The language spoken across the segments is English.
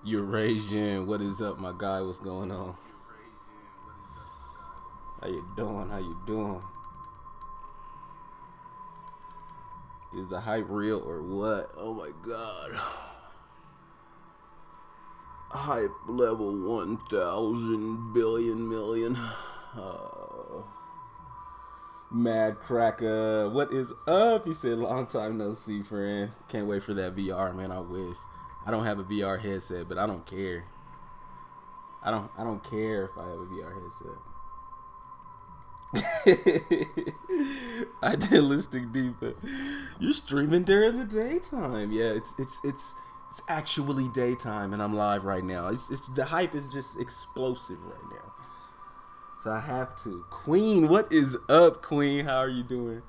Eurasian, what is up, my guy? What's going on? How you doing? How you doing? Is the hype real or what? Oh my god. Hype level 1,000 billion million. Mad Cracker, what is up? He said, long time no see, friend. Can't wait for that VR, man. I wish. I don't have a VR headset, but I don't care. I don't care if I have a VR headset. Idealistic diva. You're streaming during the daytime. Yeah, it's actually daytime, and I'm live right now. It's the hype is just explosive right now. So I have to. Queen, what is up, Queen? How are you doing?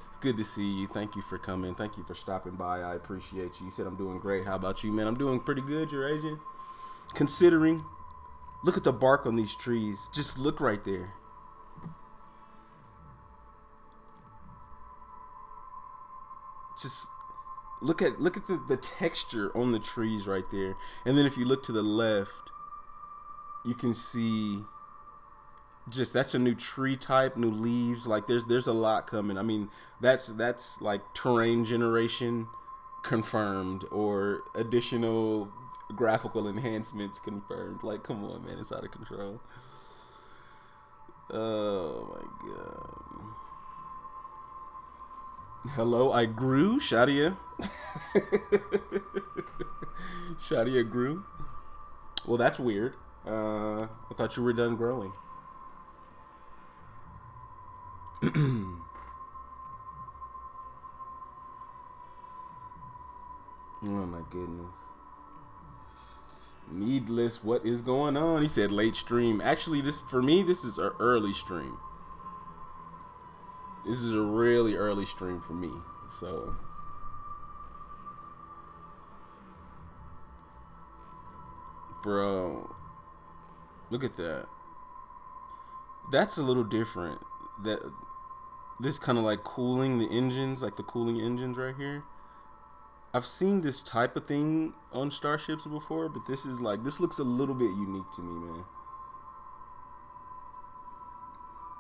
It's good to see you. Thank you for coming. Thank you for stopping by. I appreciate you. You said I'm doing great. How about you, man? I'm doing pretty good, Eurasian. Considering, look at the bark on these trees. Just look right there. Just look at the texture on the trees right there. And then if you look to the left, you can see just that's a new tree type, new leaves. Like there's a lot coming. I mean, that's like terrain generation confirmed or additional graphical enhancements confirmed. Like, come on, man, it's out of control. Oh my god. Hello, I grew, Shadia. Shadia grew. Well, that's weird. I thought you were done growing. Oh my goodness. Needless, what is going on? He said late stream. Actually, this for me, this is an early stream. This is a really early stream for me. So bro, look at that. That's a little different. That this kind of like cooling the engines, like the cooling engines right here. I've seen this type of thing on starships before, but this is like, this looks a little bit unique to me, man.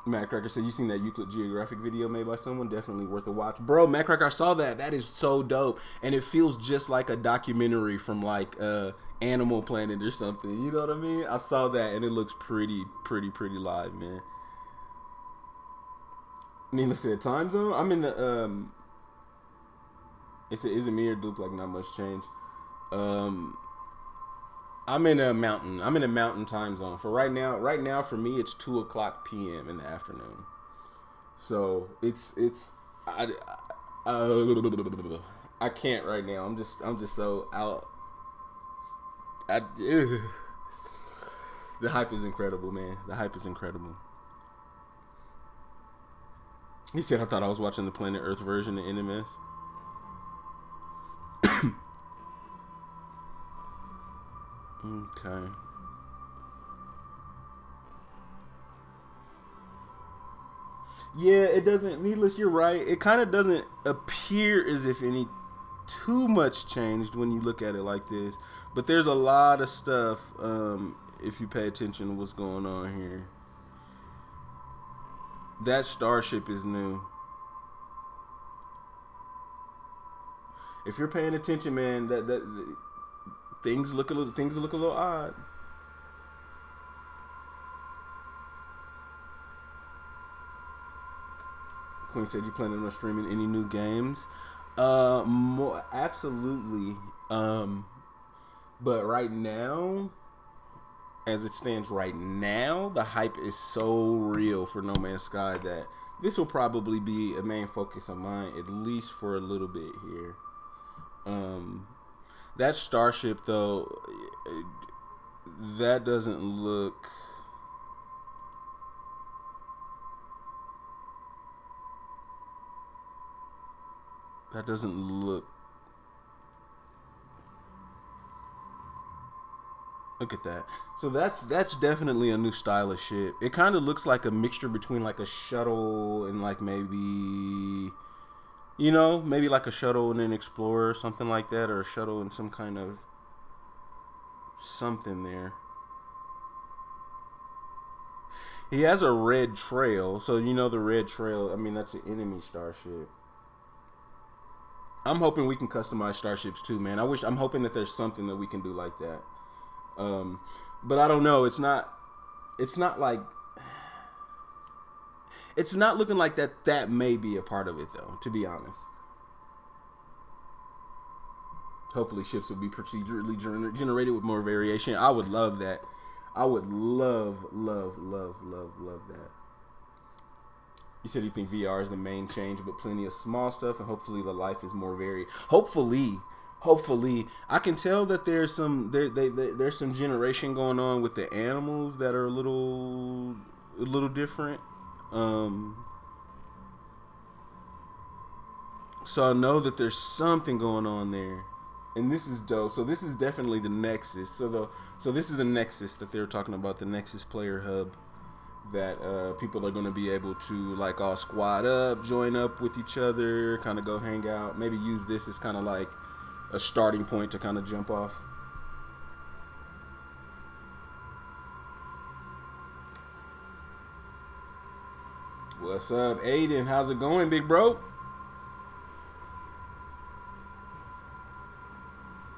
Matt Cracker said, you seen that Euclid Geographic video made by someone? Definitely worth a watch. Bro, Matt Cracker, I saw that. That is so dope. And it feels just like a documentary from like Animal Planet or something. You know what I mean? I saw that and it looks pretty live, man. Nina said, time zone? I'm in the, it said, is it me or Duke? Like, not much change. I'm in a mountain. I'm in a mountain time zone. For right now, for me, it's 2:00 p.m. in the afternoon. So I can't right now. I'm just so out. The hype is incredible, man. The hype is incredible. He said, I thought I was watching the Planet Earth version of NMS. Okay. Yeah, it doesn't. Needless, you're right. It kind of doesn't appear as if any too much changed when you look at it like this. But there's a lot of stuff. If you pay attention to what's going on here, that starship is new. If you're paying attention, man, that things look a little odd. Queen said, you planning on streaming any new games? More absolutely. But right now, as it stands right now, the hype is so real for No Man's Sky that this will probably be a main focus of mine, at least for a little bit here. That starship though, that doesn't look. That doesn't look. Look at that. So that's definitely a new style of ship. It kind of looks like a mixture between like a shuttle and like maybe, you know, maybe like a shuttle and an explorer or something like that, or a shuttle and some kind of something there. He has a red trail, so you know the red trail. I mean, that's an enemy starship. I'm hoping we can customize starships too, man. I'm hoping that there's something that we can do like that. But I don't know. It's not like, it's not looking like that may be a part of it though, to be honest. Hopefully ships will be procedurally generated with more variation. I would love that. I would love that. You said you think VR is the main change, but plenty of small stuff, and hopefully the life is more varied. Hopefully, I can tell that there's some there's some generation going on with the animals that are a little different. So I know that there's something going on there, and this is dope. So this is definitely the Nexus. So this is the Nexus that they were talking about, the Nexus player hub. That people are going to be able to like all squad up, join up with each other, kind of go hang out. Maybe use this as kind of like a starting point to kind of jump off. What's up, Aiden? How's it going, big bro?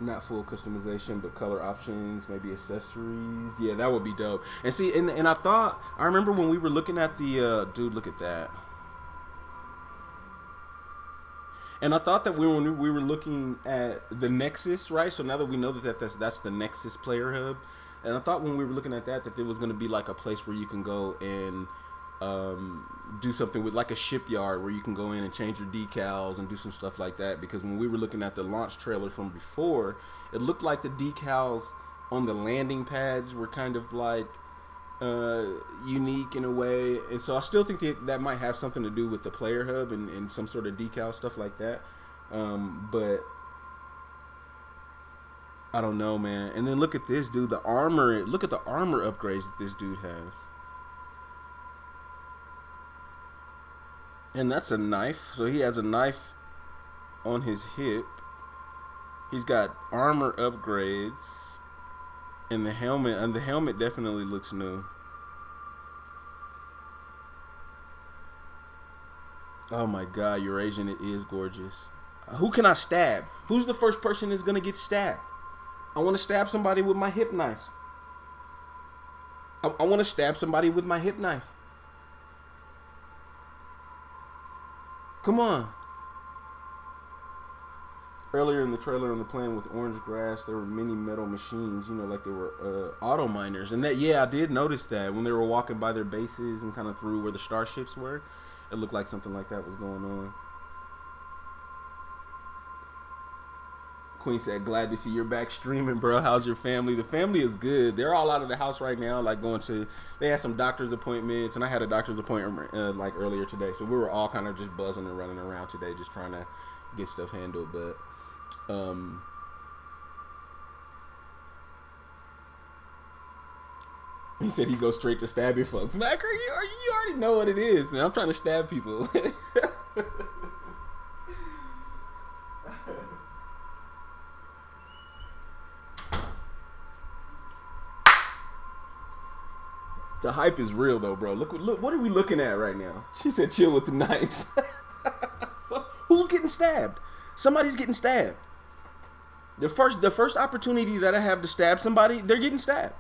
Not full customization, but color options, maybe accessories. Yeah, that would be dope. And see, and I remember when we were looking at the, dude, look at that. And I thought that when we were looking at the Nexus, right? So now that we know that's the Nexus player hub. And I thought when we were looking at that there was going to be like a place where you can go and do something with like a shipyard where you can go in and change your decals and do some stuff like that, because when we were looking at the launch trailer from before, it looked like the decals on the landing pads were kind of like unique in a way, and so I still think that might have something to do with the player hub and some sort of decal stuff like that, but I don't know, man. And then look at this dude, the armor. Look at the armor upgrades that this dude has. And that's a knife. So he has a knife on his hip. He's got armor upgrades. And the helmet definitely looks new. Oh my god, Eurasian, it is gorgeous. Who can I stab? Who's the first person that's gonna get stabbed? I want to stab somebody with my hip knife. I want to stab somebody with my hip knife. Come on. Earlier in the trailer on the plane with orange grass, there were many metal machines, you know, like they were auto miners. And that, yeah, I did notice that when they were walking by their bases and kind of through where the starships were. It looked like something like that was going on. Queen said, glad to see you're back streaming, bro. How's your family? The family is good. They're all out of the house right now, like they had some doctor's appointments, and I had a doctor's appointment like earlier today. So we were all kind of just buzzing and running around today, just trying to get stuff handled. But he said he goes straight to stabbing folks. Macker, you already know what it is. Man. I'm trying to stab people. The hype is real though, bro. Look, what are we looking at right now? She said chill with the knife. So, who's getting stabbed? Somebody's getting stabbed. The first opportunity that I have to stab somebody, they're getting stabbed.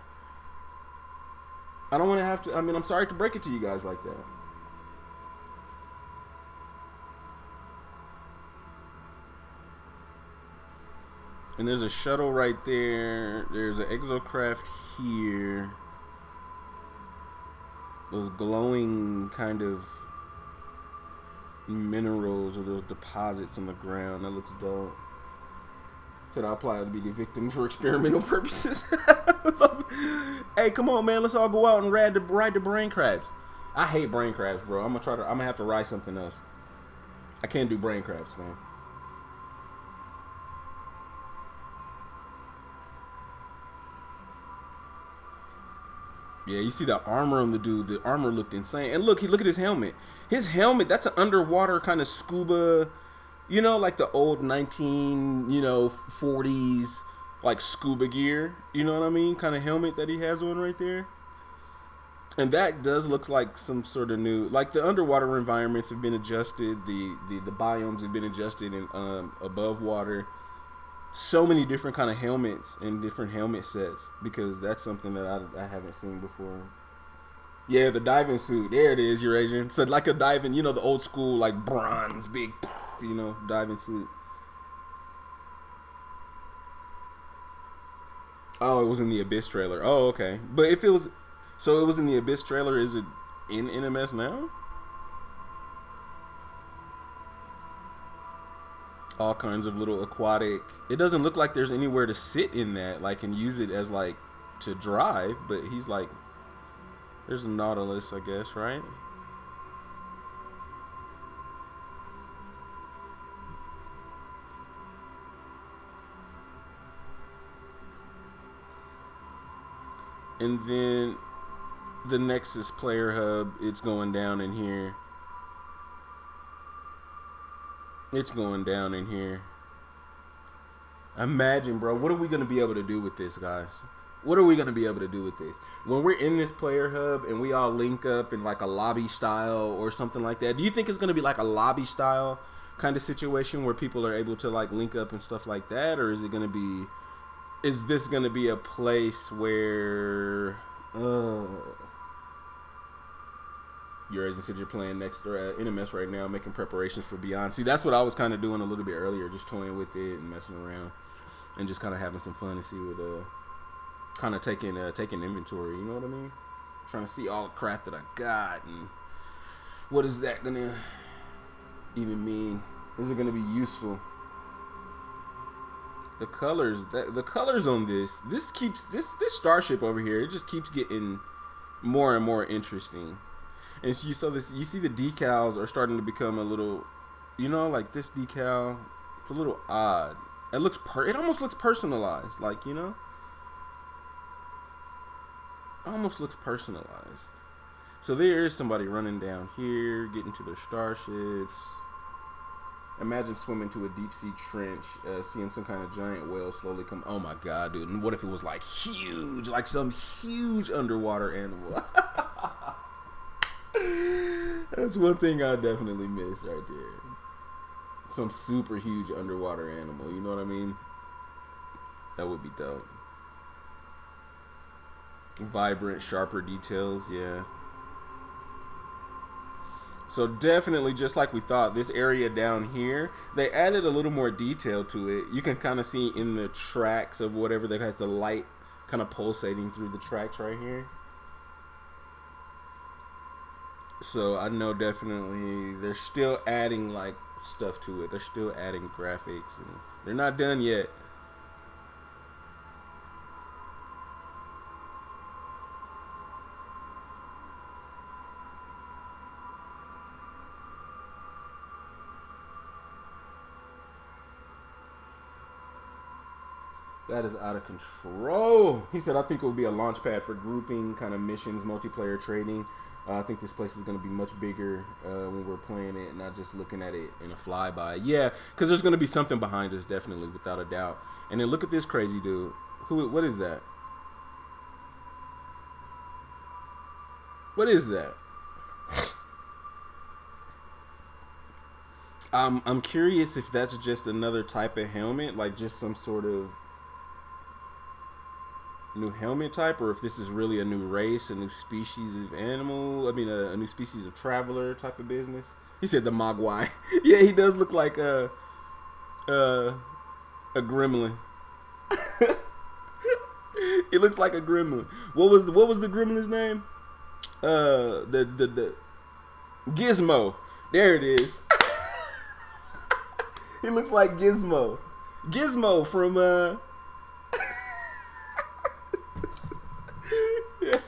I don't want to have to, I mean, I'm sorry to break it to you guys like that. And there's a shuttle right there. There's an exocraft here. Those glowing kind of minerals or those deposits on the ground. That looks dope. Said I'll apply to be the victim for experimental purposes. Hey, come on, man. Let's all go out and ride the brain crabs. I hate brain crabs, bro. I'm gonna have to ride something else. I can't do brain crabs, man. Yeah, you see the armor on the dude. The armor looked insane. And look at his helmet. His helmet, that's an underwater kind of scuba, you know, like the old 40s like scuba gear. You know what I mean? Kind of helmet that he has on right there. And that does look like some sort of new, like the underwater environments have been adjusted, the biomes have been adjusted in above water. So many different kind of helmets and different helmet sets, because that's something that I haven't seen before. Yeah, the diving suit. There it is, Eurasian. So like a diving, you know, the old school like bronze big, you know, diving suit. Oh, it was in the Abyss trailer. Oh, okay. But if it was, so it was in the Abyss trailer, is it in NMS now? All kinds of little aquatic. It doesn't look like there's anywhere to sit in that, like, and use it as like to drive. But he's like, there's a Nautilus, I guess, right? And then the Nexus player hub, it's going down in here. It's going down in here. Imagine, bro, what are we going to be able to do with this, guys? What are we going to be able to do with this? When we're in this player hub and we all link up in like a lobby style or something like that, do you think it's going to be like a lobby style kind of situation where people are able to like link up and stuff like that? Or is it going to be, is this going to be a place where Eurasian said you're playing next NMS right now, making preparations for Beyond. See, that's what I was kind of doing a little bit earlier, just toying with it and messing around and just kind of having some fun and see what kind of taking inventory, you know what I mean? Trying to see all the crap that I got and what is that gonna even mean? Is it gonna be useful? The colors on this keeps this starship over here, it just keeps getting more and more interesting. And so you see the decals are starting to become a little, you know, like this decal, it's a little odd. It almost looks personalized, like, you know? Almost looks personalized. So there is somebody running down here, getting to their starships. Imagine swimming to a deep sea trench, seeing some kind of giant whale slowly come. Oh my god, dude! And what if it was like huge, like some huge underwater animal? That's one thing I definitely miss right there. Some super huge underwater animal. You know what I mean? That would be dope. Vibrant, sharper details, yeah. So definitely, just like we thought, this area down here, they added a little more detail to it. You can kind of see in the tracks of whatever that has the light kind of pulsating through the tracks right here. So I know definitely they're still adding like stuff to it. They're still adding graphics, and they're not done yet. That is out of control. He said, I think it will be a launch pad for grouping, kind of missions, multiplayer trading. I think this place is going to be much bigger when we're playing it, not just looking at it in a flyby. Yeah, because there's going to be something behind us, definitely, without a doubt. And then look at this crazy dude. What is that? What is that? I'm curious if that's just another type of helmet, like just some sort of new helmet type, or if this is really a new race, a new species of animal. I mean, a new species of traveler type of business. He said the Mogwai. Yeah, he does look like a gremlin. It looks like a gremlin. What was the gremlin's name? The Gizmo. There it is. He looks like Gizmo. Gizmo from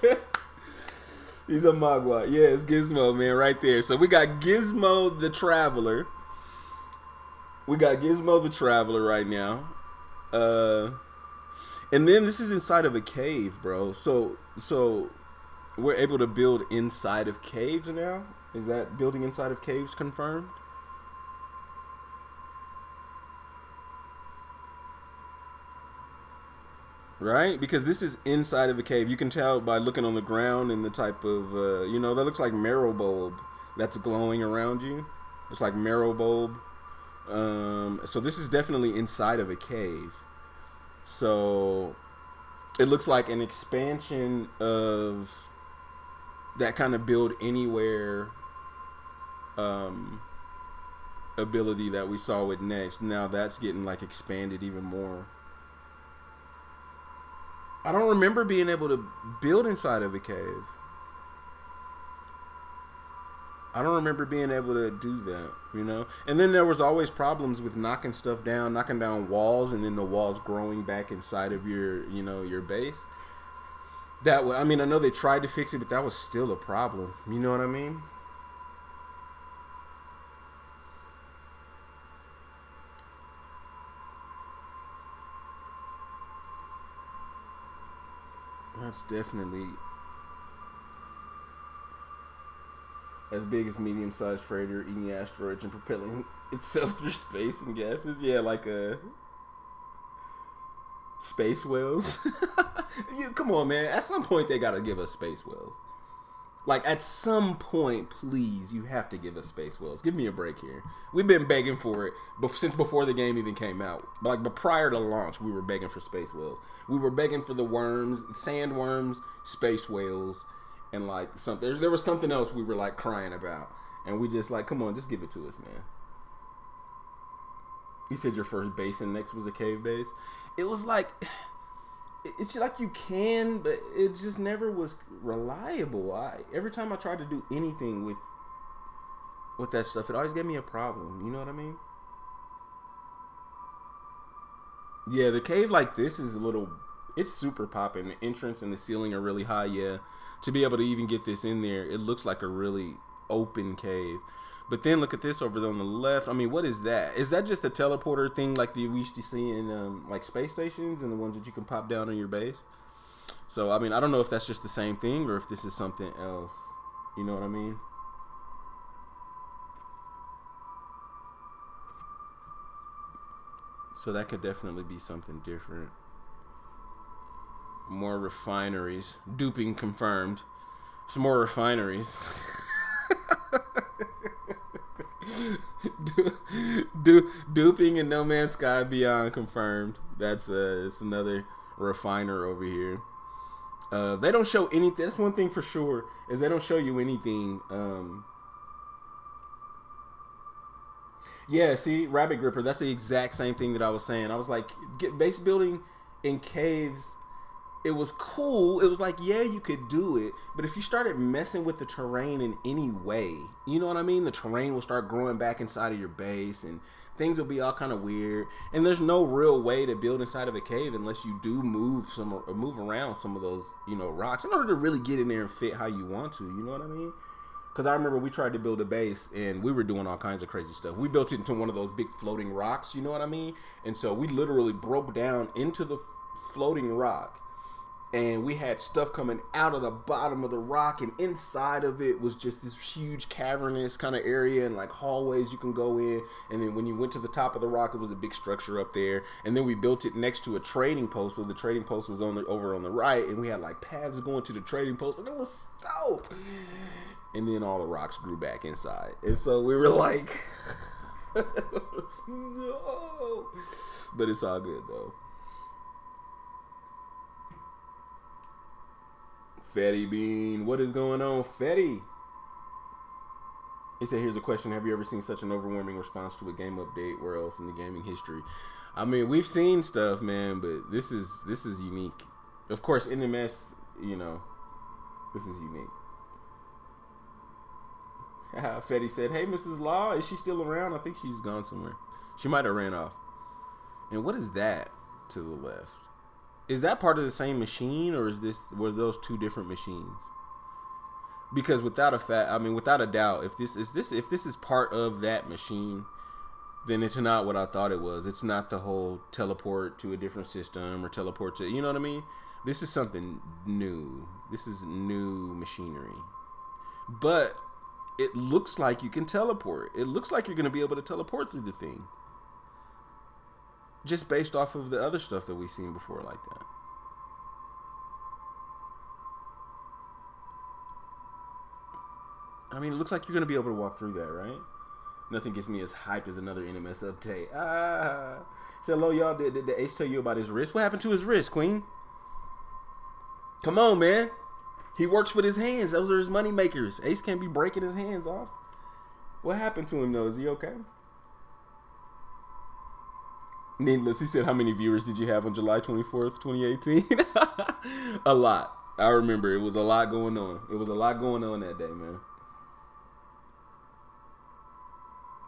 yes. He's a Mogwai. Yeah, it's Gizmo, man, right there. So we got Gizmo the Traveler. We got Gizmo the Traveler right now. And then this is inside of a cave, bro. So we're able to build inside of caves now? Is that building inside of caves confirmed? Right? Because this is inside of a cave. You can tell by looking on the ground and the type of, that looks like marrow bulb that's glowing around you. It's like marrow bulb. So this is definitely inside of a cave. So it looks like an expansion of that kind of build anywhere ability that we saw with Next. Now that's getting like expanded even more. I don't remember being able to build inside of a cave. I don't remember being able to do that, And then there was always problems with knocking stuff down, knocking down walls, and then the walls growing back inside of your, your base. I know they tried to fix it, but that was still a problem. You know what I mean? That's definitely as big as medium-sized freighter eating asteroids and propelling itself through space and gases. Yeah, like space whales. Come on, man. At some point, they gotta give us space whales. Like, at some point, please, you have to give us space whales. Give me a break here. We've been begging for it since before the game even came out. But prior to launch, we were begging for space whales. We were begging for the worms, sandworms, space whales, and like something. There was something else we were like crying about, and we just like, come on, just give it to us, man. You said your first base in Next was a cave base. It was like, it's like you can, but it just never was reliable. Every time I tried to do anything with that stuff, it always gave me a problem. You know what I mean? Yeah, the cave like this is it's super popping. The entrance and the ceiling are really high, yeah. To be able to even get this in there, it looks like a really open cave. But then look at this over there on the left. I mean, what is that? Is that just a teleporter thing like we used to see in like space stations and the ones that you can pop down on your base? So, I mean, I don't know if that's just the same thing or if this is something else. You know what I mean? So that could definitely be something different. More refineries. Duping confirmed. Some more refineries. Duping and No Man's Sky Beyond confirmed. It's another refiner over here. They don't show anything. That's one thing for sure, is they don't show you anything. Yeah, see, Rabbit Gripper, that's the exact same thing that I was saying. I was like, base building in caves, it was cool. It was like, yeah, you could do it. But if you started messing with the terrain in any way, you know what I mean? The terrain will start growing back inside of your base and things will be all kind of weird. And there's no real way to build inside of a cave unless you do move around some of those, rocks in order to really get in there and fit how you want to. You know what I mean? Because I remember we tried to build a base and we were doing all kinds of crazy stuff. We built it into one of those big floating rocks, you know what I mean? And so we literally broke down into the floating rock. And we had stuff coming out of the bottom of the rock, and inside of it was just this huge cavernous kind of area and like hallways you can go in. And then when you went to the top of the rock, it was a big structure up there. And then we built it next to a trading post, so the trading post was over on the right, and we had like paths going to the trading post, and it was dope. And then all the rocks grew back inside, and so we were like, no. But it's all good though. Fetty Bean, what is going on, Fetty? He said, here's a question. Have you ever seen such an overwhelming response to a game update? Where else in the gaming history? I mean, we've seen stuff, man, but this is unique. Of course, NMS, this is unique. Fetty said, hey, Mrs. Law, is she still around? I think she's gone somewhere. She might have ran off. And what is that to the left? Is that part of the same machine, or were those two different machines? Because without a doubt, if this is part of that machine, then it's not what I thought it was. It's not the whole teleport to a different system or teleport to, you know what I mean? This is something new. This is new machinery. But it looks like you can teleport. It looks like you're going to be able to teleport through the thing. Just based off of the other stuff that we've seen before like that. I mean, it looks like you're gonna be able to walk through that, right? Nothing gets me as hype as another NMS update. So hello, y'all. Did the Ace tell you about his wrist? What happened to his wrist, Queen? Come on, man. He works with his hands. Those are his money makers. Ace can't be breaking his hands off. What happened to him, though? Is he okay? Needless, he said, how many viewers did you have on July 24th, 2018? A lot. I remember it was a lot going on. It was a lot going on that day, man.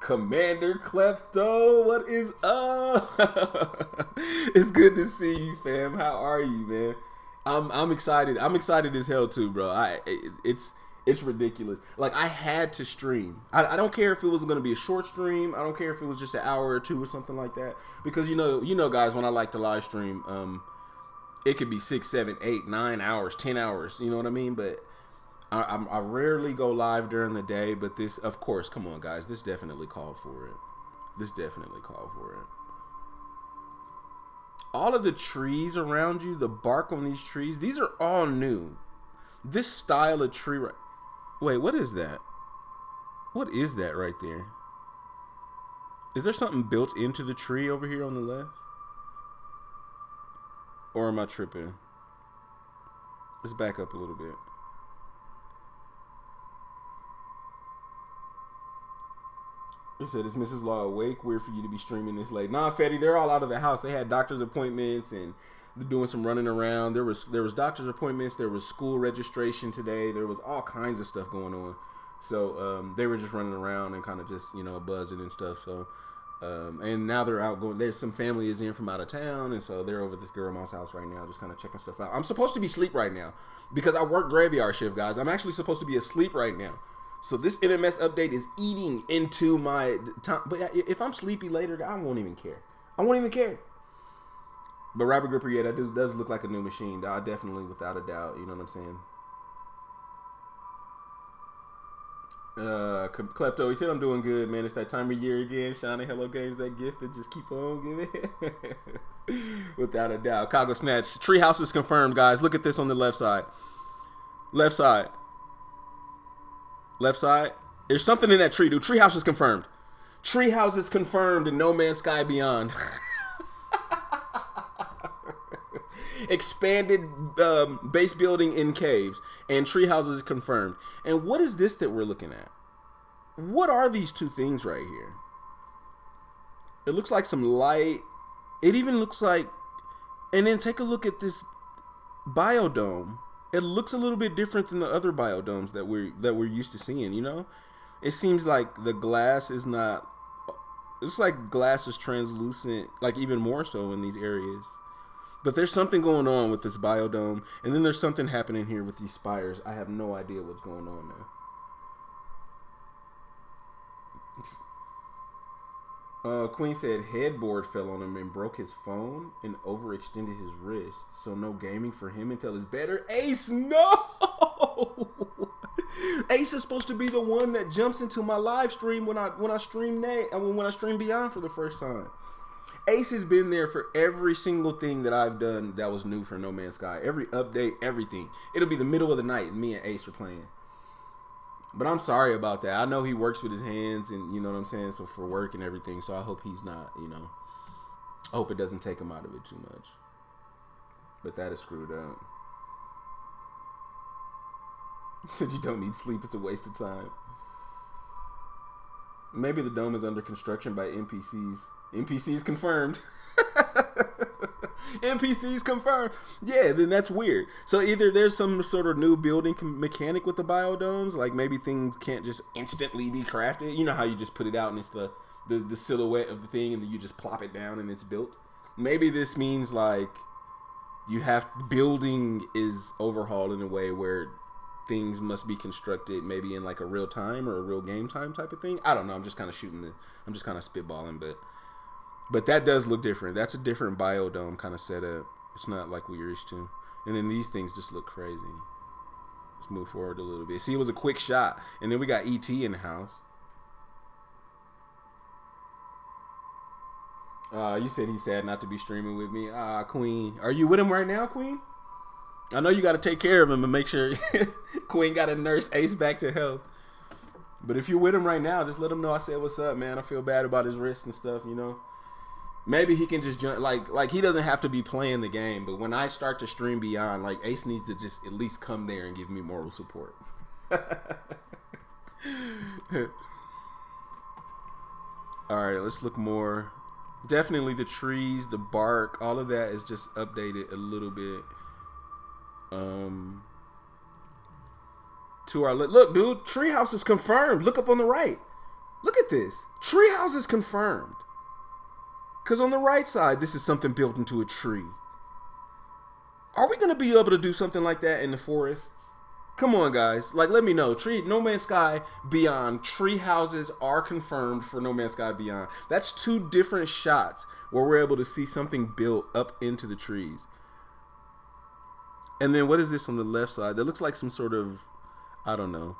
Commander Klepto, what is up? It's good to see you, fam. How are you, man? I'm excited. I'm excited as hell too, bro. It's ridiculous. Like, I had to stream. I don't care if it was going to be a short stream. I don't care if it was just an hour or two or something like that. Because you know, guys, when I like to live stream, it could be 6, 7, 8, 9 hours, 10 hours. You know what I mean? But I rarely go live during the day, but this, of course, come on, guys. This definitely called for it. This definitely called for it. All of the trees around you, the bark on these trees, these are all new. This style of tree... Wait, what is that? What is that right there? Is there something built into the tree over here on the left? Or am I tripping? Let's back up a little bit. He said, is Mrs. Law awake? Weird for you to be streaming this late. Nah, Fetty, they're all out of the house. They had doctor's appointments and they're doing some running around. There was doctor's appointments. There was school registration today. There was all kinds of stuff going on. So they were just running around and kind of just, buzzing and stuff. So and now they're out going. There's some family is in from out of town, and so they're over at this grandma's house right now, just kind of checking stuff out. I'm supposed to be asleep right now because I work graveyard shift, guys. I'm actually supposed to be asleep right now. So this NMS update is eating into my time. But if I'm sleepy later, I won't even care. I won't even care. But Rapid Gripper, yeah, that does look like a new machine. I definitely, without a doubt, you know what I'm saying? Klepto, he said I'm doing good, man. It's that time of year again. Shiny Hello Games, that gift that just keep on giving. Without a doubt. Cargo Snatch. Treehouse is confirmed, guys. Look at this on the left side. Left side. Left side. There's something in that tree, dude. Treehouse is confirmed. Treehouse is confirmed in No Man's Sky Beyond. Expanded base building in caves. And treehouse is confirmed. And what is this that we're looking at? What are these two things right here? It looks like some light. It even looks like... And then take a look at this biodome. It looks a little bit different than the other biodomes that we're used to seeing, you know? It seems like the glass is not... It looks like glass is translucent, like even more so in these areas. But there's something going on with this biodome, and then there's something happening here with these spires. I have no idea what's going on now. Queen said headboard fell on him and broke his phone and overextended his wrist. So no gaming for him until it's better. Ace, no! Ace is supposed to be the one that jumps into my live stream when I stream when I stream Beyond for the first time. Ace has been there for every single thing that I've done that was new for No Man's Sky. Every update, everything. It'll be the middle of the night and me and Ace are playing. But I'm sorry about that. I know he works with his hands and, you know what I'm saying, so for work and everything. So I hope he's not, I hope it doesn't take him out of it too much. But that is screwed up. Said you don't need sleep. It's a waste of time. Maybe the dome is under construction by NPCs. NPCs confirmed. NPCs confirmed. Yeah, then that's weird. So either there's some sort of new building mechanic with the biodomes, like maybe things can't just instantly be crafted. You know how you just put it out and it's the silhouette of the thing and then you just plop it down and it's built. Maybe this means like building is overhauled in a way where things must be constructed maybe in like a real time or a real game time type of thing. I don't know. I'm just kind of spitballing, but that does look different. That's a different biodome kind of setup. It's not like we're used to. And then these things just look crazy. Let's move forward a little bit. See, it was a quick shot. And then we got ET in the house. You said he's sad not to be streaming with me. Queen. Are you with him right now, Queen? I know you got to take care of him and make sure Queen got to nurse Ace back to health. But if you're with him right now, just let him know I said what's up, man. I feel bad about his wrist and stuff, you know. Maybe he can just jump, like he doesn't have to be playing the game. But when I start to stream Beyond, like Ace needs to just at least come there and give me moral support. All right, let's look more. Definitely the trees, the bark, all of that is just updated a little bit. To our look, dude, treehouse is confirmed. Look up on the right. Look at this. Treehouse is confirmed. Because on the right side, this is something built into a tree. Are we going to be able to do something like that in the forests? Come on, guys. Like, let me know. No Man's Sky Beyond. Tree houses are confirmed for No Man's Sky Beyond. That's 2 different shots where we're able to see something built up into the trees. And then what is this on the left side? That looks like some sort of, I don't know.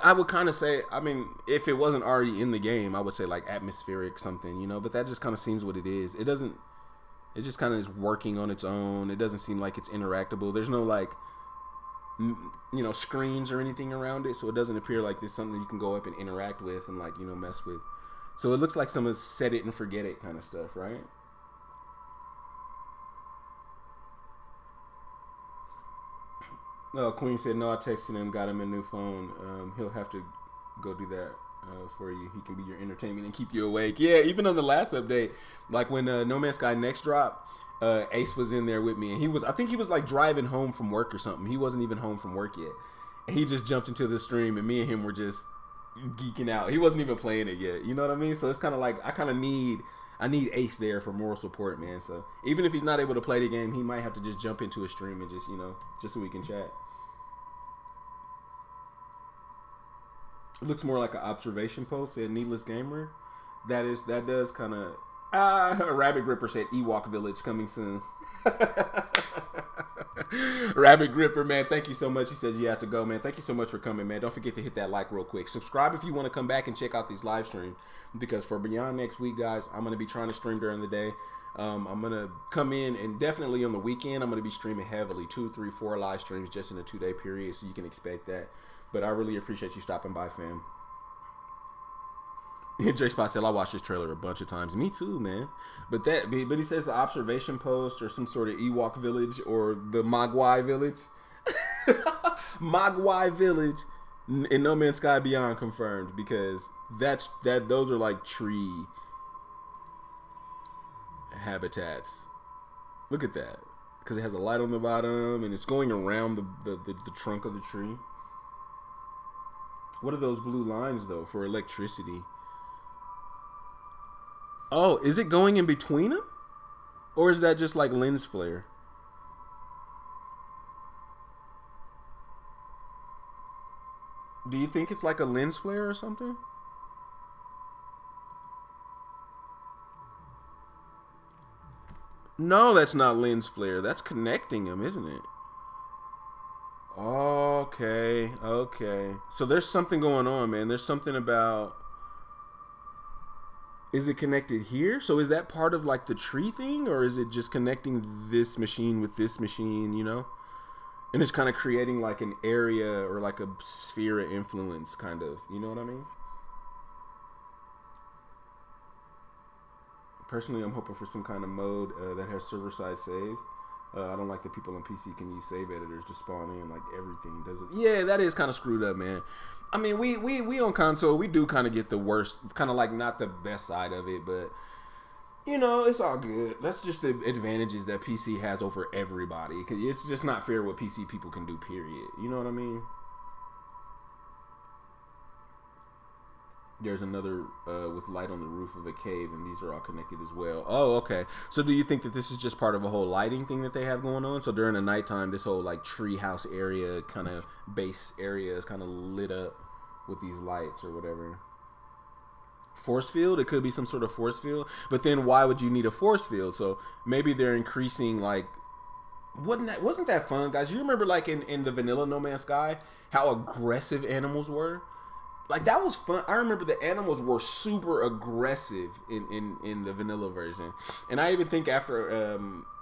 I would kind of say, I mean, if it wasn't already in the game, I would say like atmospheric something, you know. But that just kind of seems what it is. It doesn't, it just kind of is working on its own. It doesn't seem like it's interactable. There's no like, you know, screens or anything around it, so it doesn't appear like there's something you can go up and interact with and like, you know, mess with. So it looks like some set it and forget it kind of stuff, right? Oh, Queen said no. I texted him, got him a new phone. He'll have to go do that for you. He can be your entertainment and keep you awake. Yeah, even on the last update, like when No Man's Sky Next dropped. Ace was in there with me, and I think he was like driving home from work or something. He wasn't even home from work yet, and he just jumped into the stream, and me and him were just geeking out. He wasn't even playing it yet, you know what I mean? So it's kind of like I need Ace there for moral support, man. So even if he's not able to play the game, he might have to just jump into a stream and just, you know, just so we can chat. It looks more like an observation post, said Needless Gamer. That does kind of. Rabbit Gripper said Ewok Village coming soon. Rabbit Gripper, man, thank you so much. He says you have to go, man. Thank you so much for coming, man. Don't forget to hit that like real quick. Subscribe if you want to come back and check out these live streams, because for Beyond next week, guys, I'm going to be trying to stream during the day. I'm going to come in, and definitely on the weekend, I'm going to be streaming heavily. 2, 3, 4 live streams just in a 2-day period, so you can expect that. But I really appreciate you stopping by, fam. J Spot said I watched this trailer a bunch of times. Me too, man. But he says the observation post or some sort of Ewok village or the Mogwai village. Mogwai village in No Man's Sky Beyond confirmed, because those are like tree habitats. Look at that, because it has a light on the bottom and it's going around the trunk of the tree. What are those blue lines though for electricity? Oh, is it going in between them? Or is that just like lens flare? Do you think it's like a lens flare or something? No, that's not lens flare. That's connecting them, isn't it? Okay. So there's something going on, man. There's something about... Is it connected here? So is that part of like the tree thing, or is it just connecting this machine with this machine, you know? And it's kind of creating like an area or like a sphere of influence, kind of. You know what I mean? Personally, I'm hoping for some kind of mode that has server-side saves. I don't like that people on PC can use save editors to spawn in like everything. Does it? Yeah, that is kind of screwed up, man. I mean, we on console, we do kind of get the worst, kind of like not the best side of it, but you know, it's all good. That's just the advantages that PC has over everybody. Cause it's just not fair what PC people can do, period. You know what I mean? There's another with light on the roof of a cave, and these are all connected as well. Oh, okay. So do you think that this is just part of a whole lighting thing that they have going on? So during the nighttime, this whole like tree house area, kind of base area is kind of lit up with these lights or whatever. Force field? It could be some sort of force field. But then why would you need a force field? So maybe they're increasing like... Wasn't that fun, guys? You remember like in the vanilla No Man's Sky, how aggressive animals were? Like, that was fun. I remember the animals were super aggressive in the vanilla version. And I even think after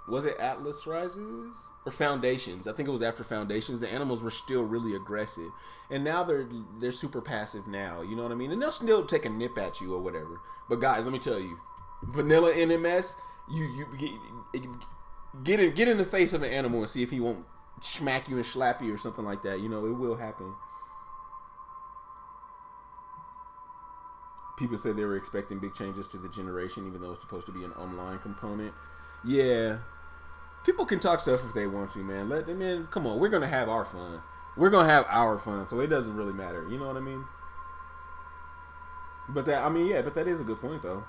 was it Atlas Rises or Foundations? I think it was after Foundations. The animals were still really aggressive, and now they're super passive now. You know what I mean? And they'll still take a nip at you or whatever. But guys, let me tell you, vanilla NMS, you get in the face of an animal and see if he won't smack you and slap you or something like that. You know, it will happen. People said they were expecting big changes to the generation, even though it's supposed to be an online component. Yeah. People can talk stuff if they want to, man. Let them in. Come on, we're gonna have our fun. We're gonna have our fun, so it doesn't really matter. You know what I mean? But that is a good point, though.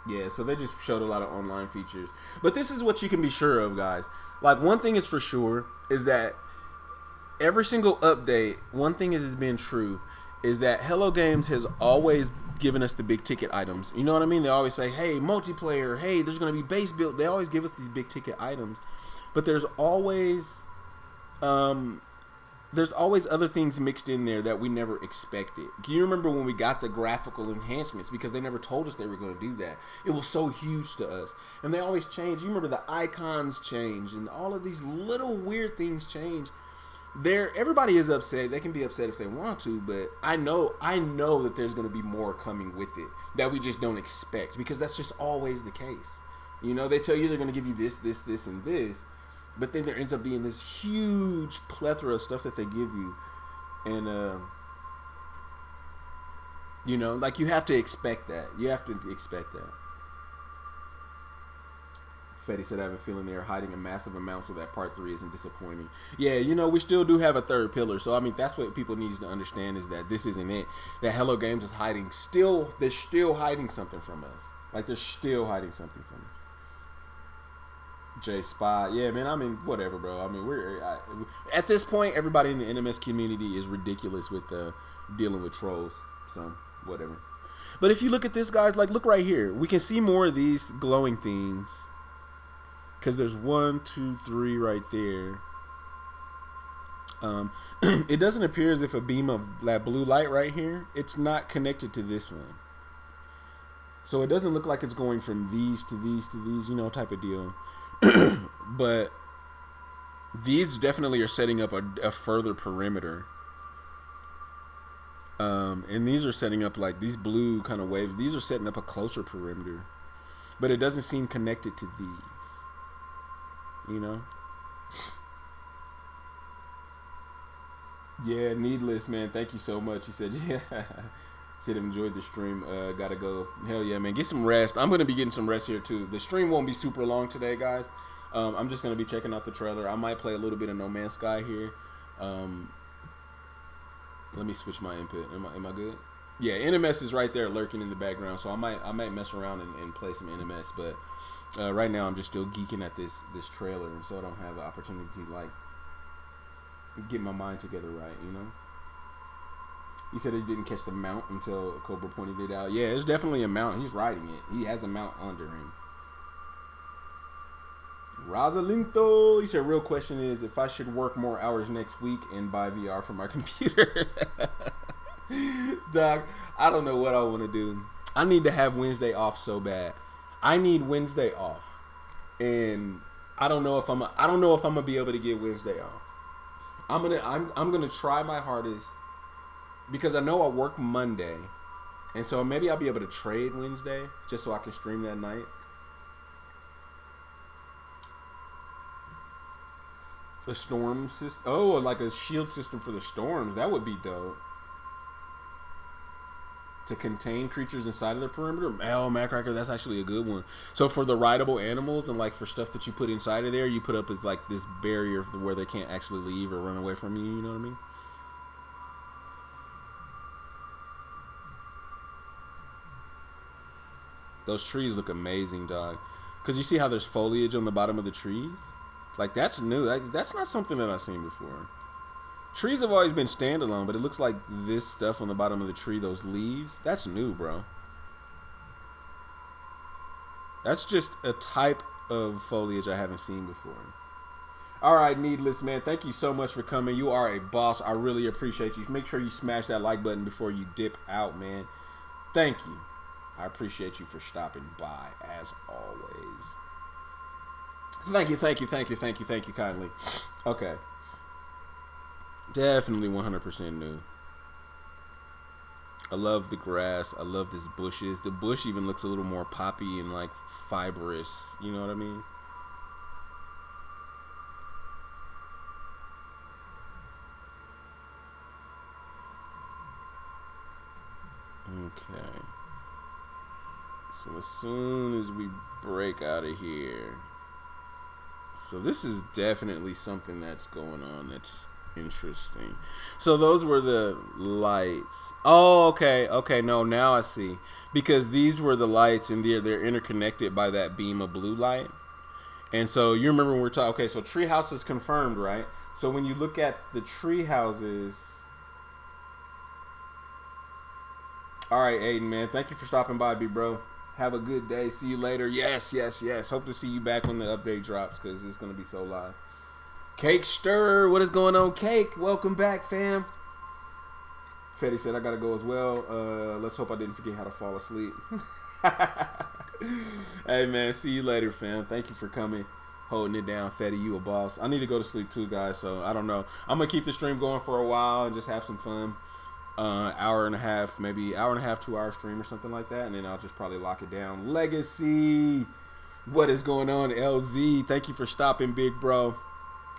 Yeah, so they just showed a lot of online features. But this is what you can be sure of, guys. Like, one thing is for sure is that every single update, one thing has been true, is that Hello Games has always given us the big ticket items. You know what I mean? They always say, hey, multiplayer, hey, there's going to be base build. They always give us these big ticket items. But there's always other things mixed in there that we never expected. Can you remember when we got the graphical enhancements? Because they never told us they were going to do that. It was so huge to us. And they always change. You remember the icons change and all of these little weird things change. Everybody is upset. They can be upset if they want to, but I know that there's going to be more coming with it that we just don't expect, because that's just always the case. You know, they tell you they're going to give you this, this, this, and this, but then there ends up being this huge plethora of stuff that they give you, and you know, like, you have to expect that. You have to expect that. Fetty said, I have a feeling they're hiding a massive amount so that part 3 isn't disappointing. Yeah, you know, we still do have a third pillar. So, I mean, that's what people need to understand, is that this isn't it. That Hello Games is hiding. They're still hiding something from us. Like, they're still hiding something from us. J Spot. Yeah, man, I mean, whatever, bro. I mean, at this point, everybody in the NMS community is ridiculous with dealing with trolls. So, whatever. But if you look at this, guys, like, look right here. We can see more of these glowing things. Because there's 1, 2, 3 right there. It doesn't appear as if a beam of that blue light right here, it's not connected to this one. So it doesn't look like it's going from these to these to these, you know, type of deal. But these definitely are setting up a further perimeter. And these are setting up, like, these blue kind of waves. These are setting up a closer perimeter. But it doesn't seem connected to these. You know? Yeah, Needless, man. Thank you so much. He said, yeah. Said enjoyed the stream. Gotta go. Hell yeah, man. Get some rest. I'm going to be getting some rest here, too. The stream won't be super long today, guys. I'm just going to be checking out the trailer. I might play a little bit of No Man's Sky here. Let me switch my input. Am I good? Yeah, NMS is right there lurking in the background. So I might mess around and play some NMS, but... right now, I'm just still geeking at this trailer, and so I don't have the opportunity to, like, get my mind together right, you know? He said he didn't catch the mount until Cobra pointed it out. Yeah, it's definitely a mount. He's riding it. He has a mount under him. Rosalinto, he said, real question is if I should work more hours next week and buy VR for my computer. Doc, I don't know what I want to do. I need to have Wednesday off so bad. I need Wednesday off, and I don't know if I'm gonna be able to get Wednesday off. I'm gonna try my hardest, because I know I work Monday, and so maybe I'll be able to trade Wednesday just so I can stream that night. The storm system. Oh, like a shield system for the storms. That would be dope. To contain creatures inside of the perimeter. Oh, Macracker, that's actually a good one. So for the rideable animals and, like, for stuff that you put inside of there, you put up as, like, this barrier where they can't actually leave or run away from you. You know what I mean? Those trees look amazing, dog. Because you see how there's foliage on the bottom of the trees? Like, that's new. That's not something that I've seen before. Trees have always been standalone, but it looks like this stuff on the bottom of the tree, those leaves, that's new, bro. That's just a type of foliage I haven't seen before. All right, Needless, man. Thank you so much for coming. You are a boss. I really appreciate you. Make sure you smash that like button before you dip out, man. Thank you. I appreciate you for stopping by, as always. Thank you, thank you, thank you, thank you, thank you kindly. Okay. Definitely 100% new. I love the grass. I love this bushes. The bush even looks a little more poppy and like fibrous. You know what I mean? Okay. So as soon as we break out of here. So this is definitely something that's going on that's interesting. So those were the lights. Oh, okay. Okay, no, now I see. Because these were the lights and they're interconnected by that beam of blue light. And so you remember when we're talking, okay, so tree house is confirmed, right? So when you look at the tree houses. All right, Aiden, man. Thank you for stopping by, bro. Have a good day. See you later. Yes, yes, yes. Hope to see you back when the update drops because it's going to be so live. Cake Stir. What is going on, Cake? Welcome back, fam. Fetty said, I got to go as well. Let's hope I didn't forget how to fall asleep. Hey, man. See you later, fam. Thank you for coming. Holding it down, Fetty. You a boss. I need to go to sleep too, guys, so I don't know. I'm going to keep the stream going for a while and just have some fun. Hour and a half, maybe hour and a half, 2 hour stream or something like that, and then I'll just probably lock it down. Legacy, what is going on, LZ? Thank you for stopping, big bro.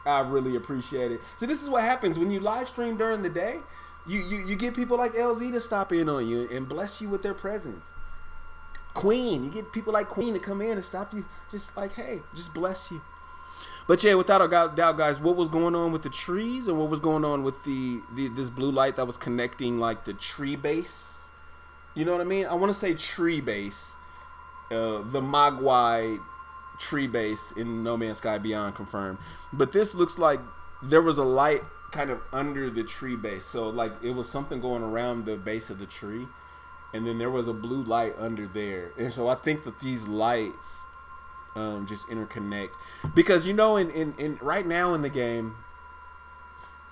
I really appreciate it. So this is what happens when you live stream during the day. You get people like LZ to stop in on you and bless you with their presence. Queen, you get people like Queen to come in and stop you, just like, hey, just bless you. But yeah, without a doubt, guys, what was going on with the trees and what was going on with this blue light that was connecting like the tree base? You know what I mean? I want to say tree base, the Mogwai tree base in No Man's Sky Beyond confirmed. But this looks like there was a light kind of under the tree base. So like it was something going around the base of the tree, and then there was a blue light under there. And so I think that these lights just interconnect, because you know in right now in the game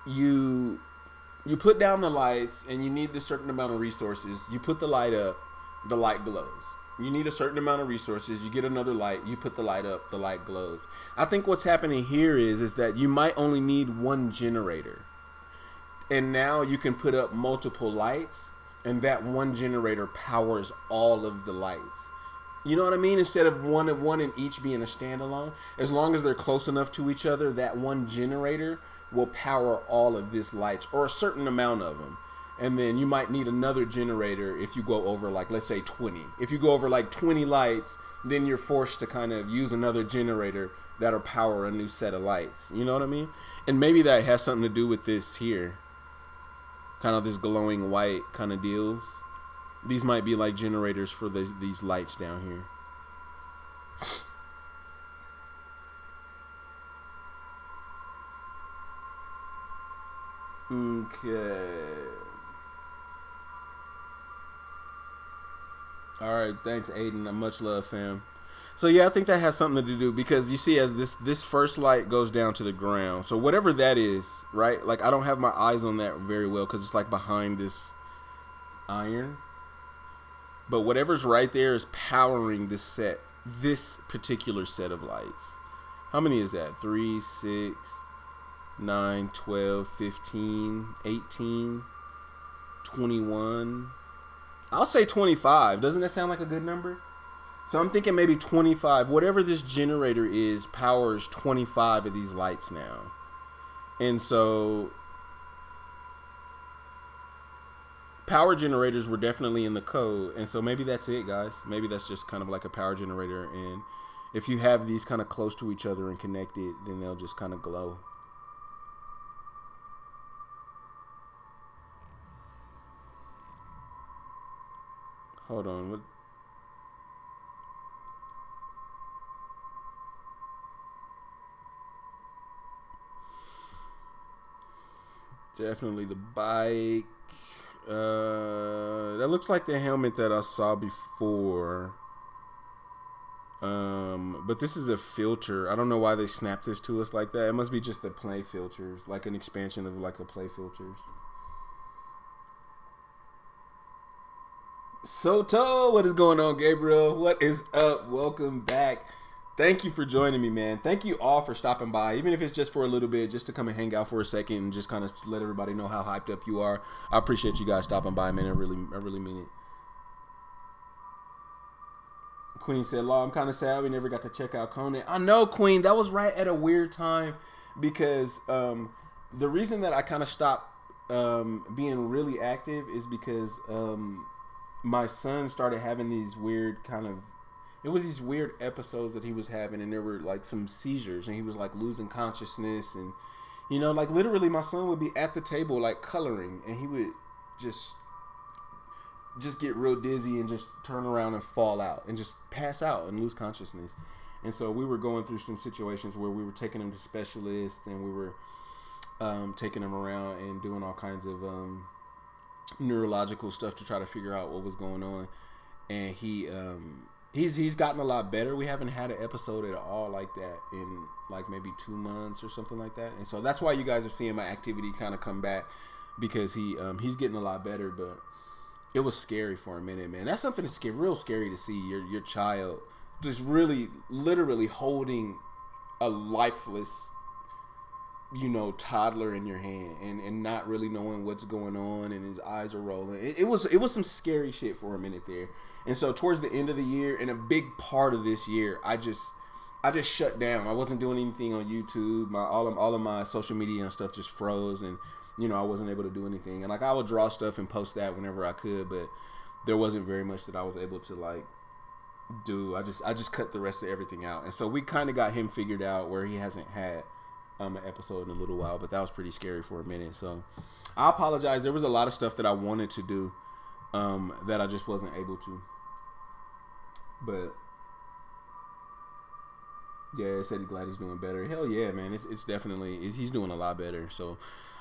you put down the lights and you need a certain amount of resources. You put the light up, the light glows. You need a certain amount of resources, you get another light, you put the light up, the light glows. I think what's happening here is that you might only need one generator, and now you can put up multiple lights and that one generator powers all of the lights. You know what I mean? Instead of one in each being a standalone, as long as they're close enough to each other, that one generator will power all of these lights, or a certain amount of them. And then you might need another generator if you go over, like, let's say 20. If you go over like 20 lights, then you're forced to kind of use another generator that'll power a new set of lights. You know what I mean? And maybe that has something to do with this here. Kind of this glowing white kind of deals. These might be like generators for these lights down here. Okay. Alright, thanks Aiden. Much love, fam. So yeah, I think that has something to do, because you see as this first light goes down to the ground. So whatever that is, right? Like I don't have my eyes on that very well because it's like behind this iron. But whatever's right there is powering this particular set of lights. How many is that? 3, 6, 9, 12, 15, 18, 21. I'll say 25. Doesn't that sound like a good number? So I'm thinking maybe 25. Whatever this generator is powers 25 of these lights now. And so power generators were definitely in the code. And so maybe that's it, guys. Maybe that's just kind of like a power generator. And if you have these kind of close to each other and connected, then they'll just kind of glow. Hold on. What? Definitely the bike. That looks like the helmet that I saw before. But this is a filter. I don't know why they snapped this to us like that. It must be just the play filters, like an expansion of like the play filters. Soto, what is going on, Gabriel? What is up? Welcome back. Thank you for joining me, man. Thank you all for stopping by, even if it's just for a little bit, just to come and hang out for a second and just kind of let everybody know how hyped up you are. I appreciate you guys stopping by, man. I really mean it. Queen said, "Law, I'm kind of sad we never got to check out Conan." I know, Queen. That was right at a weird time because the reason that I kind of stopped being really active is because my son started having these weird it was these weird episodes that he was having, and there were like some seizures, and he was like losing consciousness, and like literally my son would be at the table like coloring, and he would just get real dizzy and just turn around and fall out and just pass out and lose consciousness. And so we were going through some situations where we were taking him to specialists, and we were taking him around and doing all kinds of neurological stuff to try to figure out what was going on. And he's gotten a lot better. We haven't had an episode at all like that in like maybe 2 months or something like that. And so that's why you guys are seeing my activity kind of come back, because he's getting a lot better. But it was scary for a minute, man. That's something that's real scary to see your child just really literally holding a lifeless toddler in your hand and not really knowing what's going on, and his eyes are rolling. It was some scary shit for a minute there. And so towards the end of the year, and a big part of this year, I just shut down. I wasn't doing anything on YouTube. All of my social media and stuff just froze, and I wasn't able to do anything. And like I would draw stuff and post that whenever I could, but there wasn't very much that I was able to like do. I just cut the rest of everything out. And so we kind of got him figured out where he hasn't had an episode in a little while, but that was pretty scary for a minute. So I apologize. There was a lot of stuff that I wanted to do that I just wasn't able to. But yeah, I said he's glad he's doing better. Hell yeah, man. It's definitely he's doing a lot better. So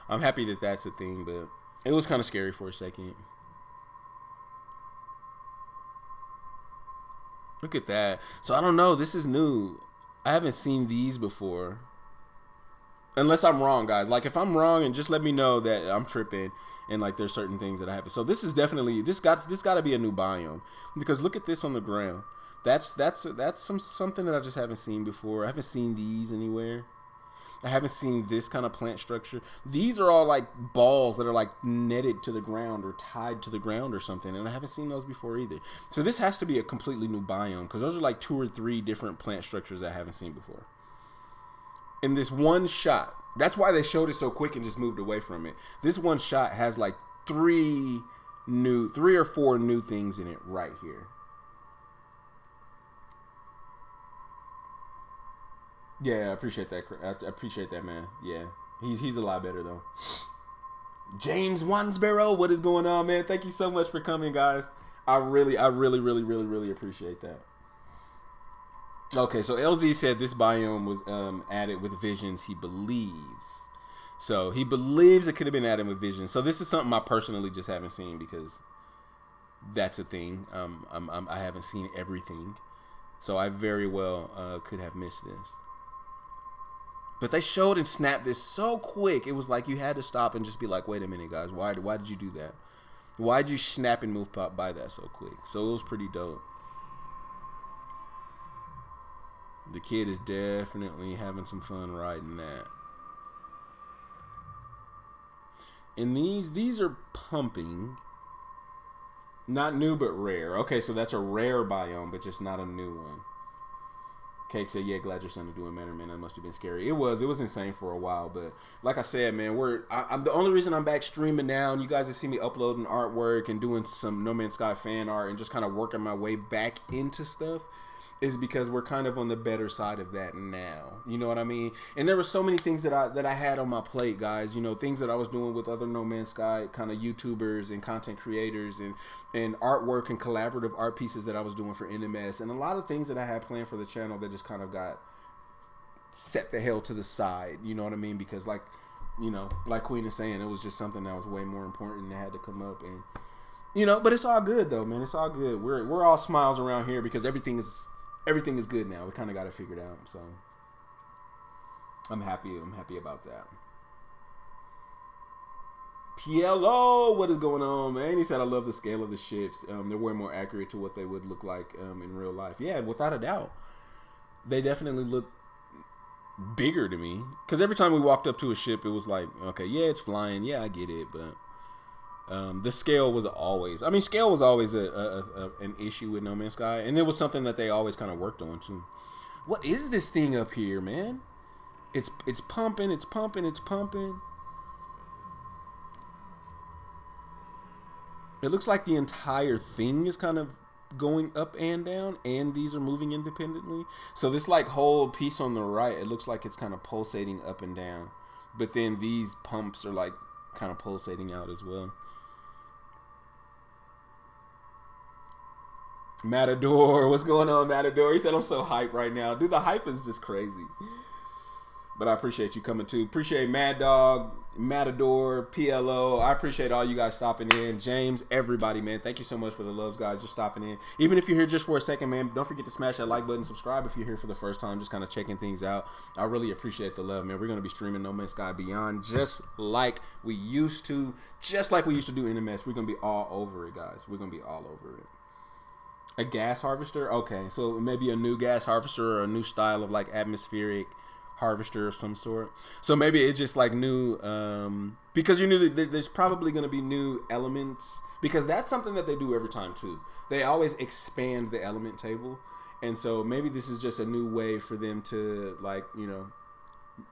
I'm happy that that's a thing, but it was kind of scary for a second. Look at that. So I don't know. This is new. I haven't seen these before. Unless I'm wrong, guys. Like if I'm wrong, and just let me know that I'm tripping, and like there's certain things that I happen. So this is definitely this got to be a new biome, because look at this on the ground. That's something that I just haven't seen before. I haven't seen these anywhere. I haven't seen this kind of plant structure. These are all like balls that are like netted to the ground or tied to the ground or something, and I haven't seen those before either. So this has to be a completely new biome, because those are like 2 or 3 different plant structures I haven't seen before. In this one shot, that's why they showed it so quick and just moved away from it. This one shot has like 3 or 4 new things in it right here. Yeah, I appreciate that. I appreciate that, man. Yeah, he's a lot better though. James Wansborough, what is going on, man? Thank you so much for coming, guys. I really appreciate that. Okay, so LZ said this biome was added with visions, he believes. So he believes it could have been added with visions. So this is something I personally just haven't seen, because that's a thing. I haven't seen everything. So I very well could have missed this. But they showed and snapped this so quick. It was like you had to stop and just be like, wait a minute, guys. Why did you do that? Why did you snap and move by that so quick? So it was pretty dope. The kid is definitely having some fun riding that. And these are pumping. Not new, but rare. Okay, so that's a rare biome, but just not a new one. Cake said, yeah, glad your son is doing better, man. That must have been scary. It was insane for a while, but like I said, man, I'm the only reason I'm back streaming now, and you guys have seen me uploading artwork and doing some No Man's Sky fan art and just kind of working my way back into stuff, is because we're kind of on the better side of that now. You know what I mean? And there were so many things that I had on my plate, guys. Things that I was doing with other No Man's Sky kind of YouTubers and content creators, and artwork and collaborative art pieces that I was doing for NMS, and a lot of things that I had planned for the channel that just kind of got set the hell to the side. You know what I mean? Because like Queen is saying, it was just something that was way more important that had to come up, and but it's all good though, man. It's all good. We're all smiles around here because everything is good now. We kind of got it figured out. So I'm happy about that. PLO, what is going on, man? He said, I love the scale of the ships. They're way more accurate to what they would look like in real life. Yeah, without a doubt. They definitely look bigger to me. Because every time we walked up to a ship, it was like, okay, yeah, it's flying. Yeah, I get it. But the scale was always, scale was always an issue with No Man's Sky. And it was something that they always kind of worked on, too. What is this thing up here, man? It's pumping, it's pumping, it's pumping. It looks like the entire thing is kind of going up and down, and these are moving independently. So this like whole piece on the right, it looks like it's kind of pulsating up and down. But then these pumps are like kind of pulsating out as well. Matador, what's going on, Matador? He said, I'm so hyped right now. Dude, the hype is just crazy. But I appreciate you coming too. Appreciate Mad Dog, Matador, PLO. I appreciate all you guys stopping in. James, everybody, man. Thank you so much for the loves, guys, just stopping in. Even if you're here just for a second, man, don't forget to smash that like button. Subscribe if you're here for the first time, just kind of checking things out. I really appreciate the love, man. We're going to be streaming No Man's Sky Beyond just like we used to. Just like we used to do NMS. We're going to be all over it, guys. We're going to be all over it. A gas harvester? Okay, so maybe a new gas harvester or a new style of like atmospheric harvester of some sort. So maybe it's just like new, because you knew that there's probably going to be new elements, because that's something that they do every time too. They always expand the element table, and so maybe this is just a new way for them to, like, you know,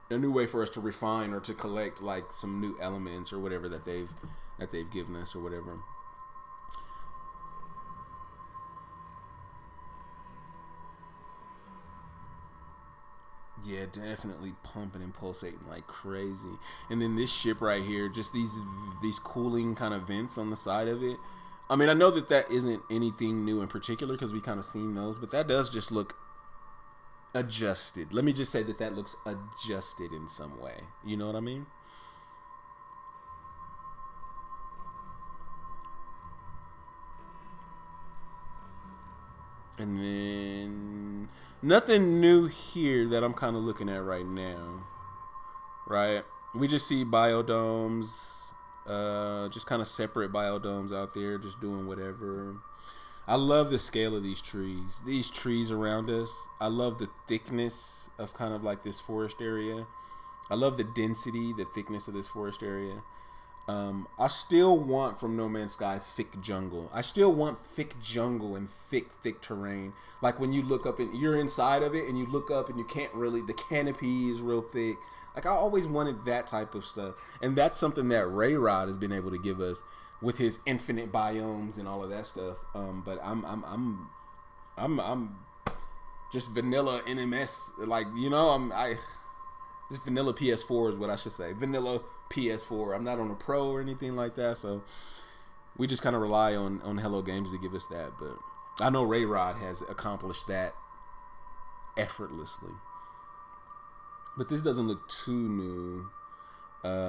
a new way for us to refine or to collect like some new elements or whatever that they've given us or whatever. Yeah, definitely pumping and pulsating like crazy. And then this ship right here, just these cooling kind of vents on the side of it. I mean, I know that isn't anything new in particular because we kind of seen those, but that does just look adjusted. Let me just say that looks adjusted in some way. You know what I mean? And then nothing new here that I'm kind of looking at right now, right? We just see biodomes, just kind of separate biodomes out there, just doing whatever. I love the scale of these trees around us. I love the thickness of kind of like this forest area. I love the density, the thickness of this forest area. I still want from No Man's Sky thick jungle. I still want thick jungle and thick terrain. Like when you look up and you're inside of it and you look up and you can't really, the canopy is real thick. Like I always wanted that type of stuff. And that's something that Ray Rod has been able to give us with his infinite biomes and all of that stuff. But I'm just vanilla NMS, like, you know, just vanilla PS4 is what I should say. Vanilla PS4. I'm not on a pro or anything like that, so we just kind of rely on Hello Games to give us that. But I know Ray Rod has accomplished that effortlessly. But this doesn't look too new.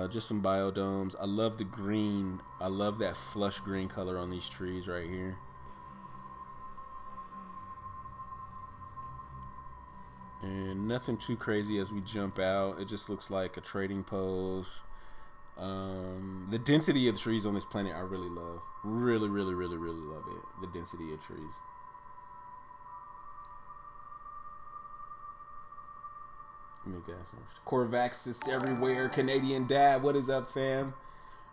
Just some biodomes. I love the green. I love that flush green color on these trees right here. And nothing too crazy as we jump out. It just looks like a trading post. The density of the trees on this planet I really love. Really love it. The density of trees. Corvax is everywhere. Canadian Dad, what is up, fam?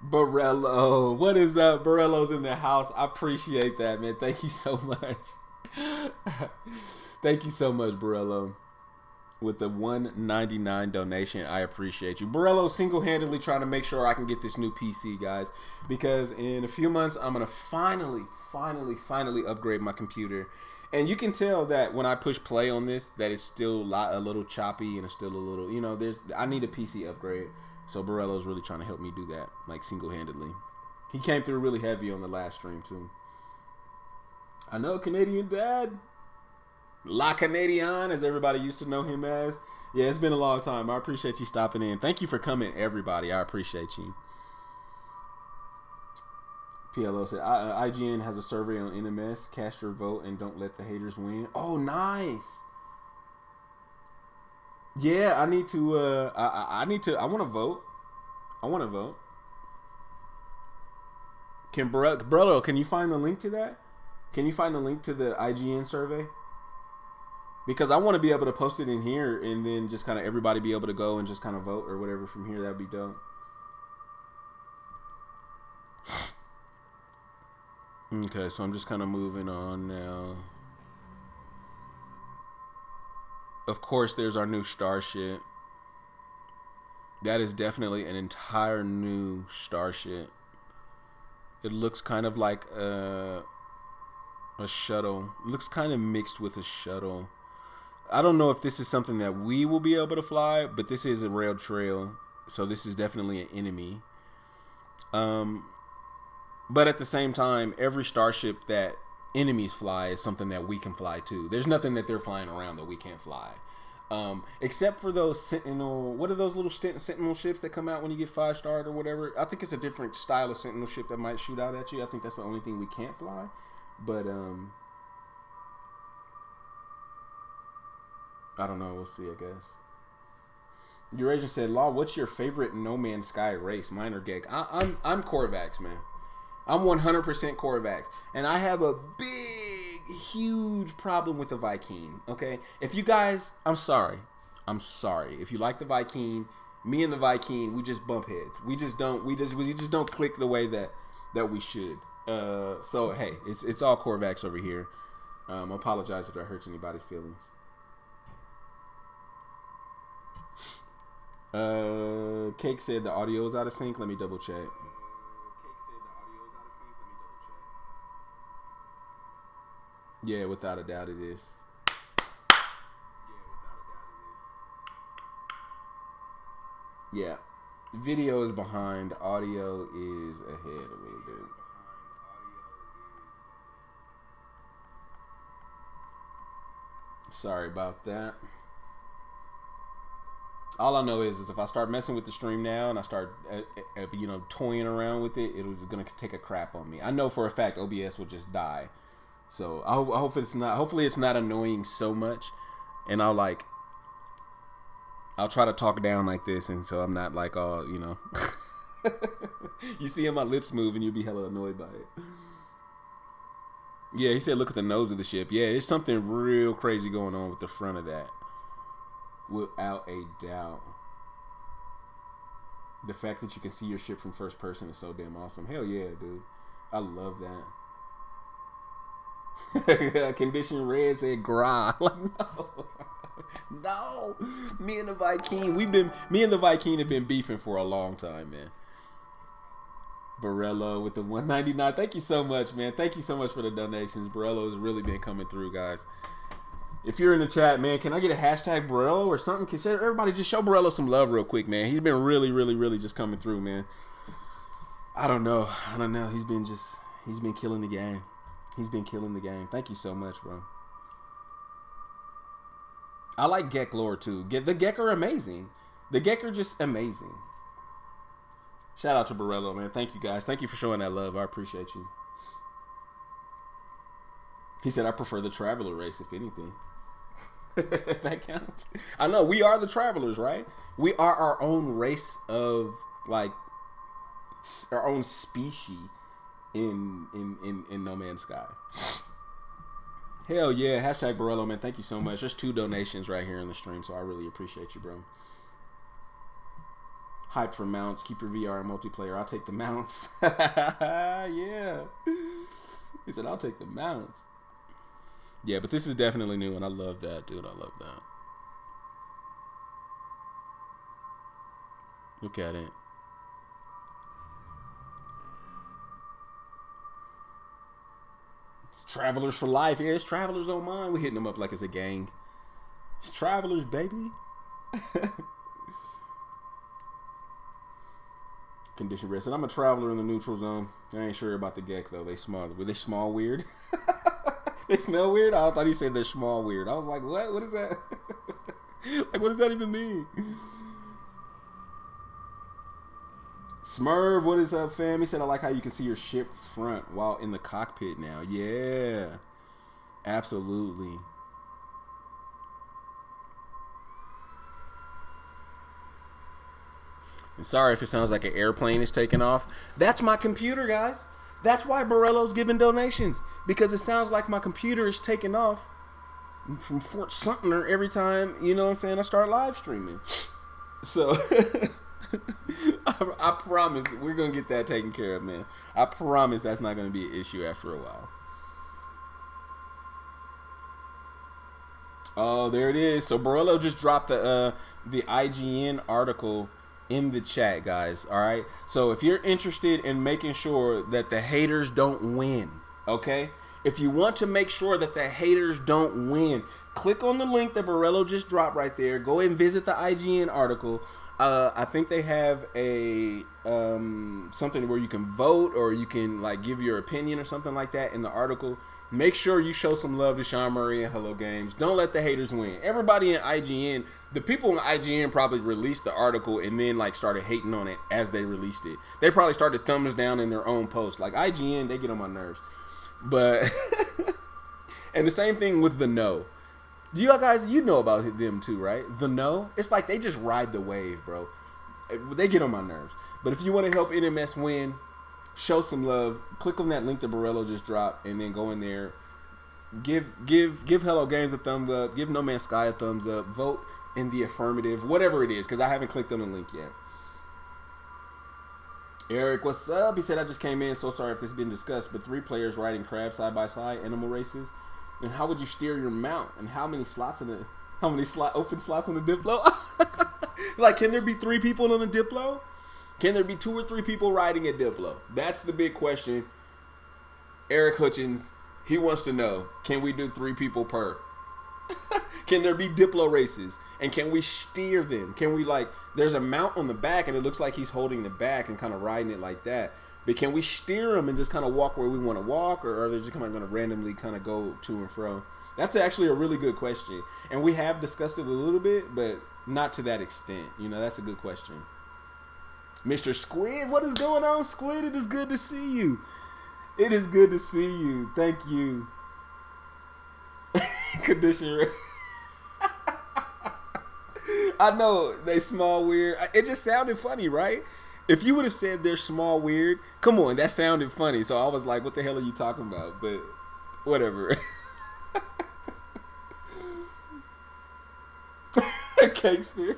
Borello, what is up? Borello's in the house. I appreciate that, man. Thank you so much. Thank you so much, Borello. With the $1.99 donation, I appreciate you. Borello single-handedly trying to make sure I can get this new PC, guys, because in a few months I'm gonna finally upgrade my computer. And you can tell that when I push play on this, that it's still a little choppy and it's still a little, you know, I need a PC upgrade. So Borello's really trying to help me do that, like single-handedly. He came through really heavy on the last stream too. I know, Canadian Dad. La Canadian, as everybody used to know him as. Yeah, it's been a long time. I appreciate you stopping in. Thank you for coming, everybody. I appreciate you. PLO said, IGN has a survey on NMS. Cast your vote and don't let the haters win. Oh, nice. Yeah, I need to, I want to vote. I want to vote. Can Brello, can you find the link to that? Can you find the link to the IGN survey? Because I want to be able to post it in here and then just kind of everybody be able to go and just kind of vote or whatever from here. That'd be dope. Okay, so I'm just kind of moving on now. Of course, there's our new starship. That is definitely an entire new starship. It looks kind of like a shuttle. It looks kind of mixed with a shuttle. I don't know if this is something that we will be able to fly, but this is a rail trail, so this is definitely an enemy. But at the same time, every starship that enemies fly is something that we can fly too. There's nothing that they're flying around that we can't fly. Except for those Sentinel, what are those little Sentinel ships that come out when you get 5-starred or whatever? I think it's a different style of Sentinel ship that might shoot out at you. I think that's the only thing we can't fly. But, I don't know. We'll see, I guess. Eurasian said, Law, what's your favorite No Man's Sky race? Mine or Gek? I'm Corvax, man. I'm 100% Corvax. And I have a big, huge problem with the Viking, okay? If you guys, I'm sorry. If you like the Viking, me and the Viking, we just bump heads. We just don't click the way that we should. So, hey, it's all Corvax over here. I apologize if that hurts anybody's feelings. Cake said the audio is out of sync. Let me double check. Yeah, without a doubt it is. Yeah. Video is behind. Audio is ahead a little bit. Sorry about that. All I know is if I start messing with the stream now and I start, toying around with it, it was going to take a crap on me. I know for a fact OBS will just die. So I hope it's not. Hopefully it's not annoying so much, and I'll try to talk down like this, and so I'm not like all You see my lips move, and you'll be hella annoyed by it. Yeah, he said, look at the nose of the ship. Yeah, there's something real crazy going on with the front of that. Without a doubt. The fact that you can see your ship from first person is so damn awesome. Hell yeah, dude. I love that. Condition Red said gra. Like, no. Me and the Viking have been beefing for a long time, man. Borello with the 199. Thank you so much, man. Thank you so much for the donations. Borello has really been coming through, guys. If you're in the chat, man, can I get a hashtag Borello or something? Consider everybody just show Borello some love real quick, man. He's been really, really, really just coming through, man. I don't know. He's been killing the game. He's been killing the game. Thank you so much, bro. I like Gek lore too. The Gek are amazing. The Gek are just amazing. Shout out to Borello, man. Thank you, guys. Thank you for showing that love. I appreciate you. He said, I prefer the Traveler race, if anything. That counts. I know, we are the Travelers, right? We are our own race of, like, our own species in No Man's Sky. Hell yeah. Hashtag Borello, man. Thank you so much. There's 2 donations right here in the stream, so I really appreciate you, bro. Hype for mounts. Keep your VR in multiplayer. I'll take the mounts. Yeah. He said, I'll take the mounts. Yeah, but this is definitely new, and I love that, dude. I love that. Look at it. It's Travelers for life. Yeah, it's Travelers on mine. We're hitting them up like it's a gang. It's Travelers, baby. Condition Red said, I'm a Traveler in the neutral zone. I ain't sure about the Gek, though. They small. Were they small weird? They smell weird? I thought he said they're small weird. I was like, what? What is that? Like, what does that even mean? Smurv, what is up, fam? He said, I like how you can see your ship front while in the cockpit now. Yeah. Absolutely. And sorry if it sounds like an airplane is taking off. That's my computer, guys. That's why Borello's giving donations, because it sounds like my computer is taking off from Fort Sumter every time, you know what I'm saying, I start live streaming. So I promise we're going to get that taken care of, man. I promise that's not going to be an issue after a while. Oh, there it is. So Borello just dropped the IGN article in the chat, guys. All right. So if you're interested in making sure that the haters don't win, okay? If you want to make sure that the haters don't win, click on the link that Borello just dropped right there. Go and visit the IGN article. I think they have a something where you can vote, or you can like give your opinion or something like that in the article. Make sure you show some love to Sean Murray and Hello Games. Don't let the haters win. Everybody in IGN, the people in IGN probably released the article and then like started hating on it as they released it. They probably started thumbs down in their own post. Like IGN, they get on my nerves. But and the same thing with The No. You guys, you know about them too, right? The No, it's like they just ride the wave, bro. They get on my nerves. But if you want to help NMS win, show some love. Click on that link that Borello just dropped, and then go in there. Give Hello Games a thumbs up. Give No Man's Sky a thumbs up. Vote in the affirmative, whatever it is, because I haven't clicked on the link yet. Eric, what's up? He said, I just came in. So sorry if this has been discussed, but 3 players riding crabs side by side, animal races. And how would you steer your mount? And how many slots in the open slots on the Diplo? Like, can there be 3 people on the Diplo? Can there be 2 or 3 people riding a Diplo? That's the big question. Eric Hutchins, he wants to know, can we do 3 people per? Can there be Diplo races? And can we steer them? Can we, like, there's a mount on the back and it looks like he's holding the back and kind of riding it like that. But can we steer them and just kind of walk where we want to walk? Or are they just kind of going to randomly kind of go to and fro? That's actually a really good question. And we have discussed it a little bit, but not to that extent. You know, that's a good question. Mr. Squid, what is going on, Squid? It is good to see you. It is good to see you. Thank you. Conditioner. I know they small weird. It just sounded funny, right? If you would have said they're small weird, come on, that sounded funny. So I was like, what the hell are you talking about? But whatever. Cakester.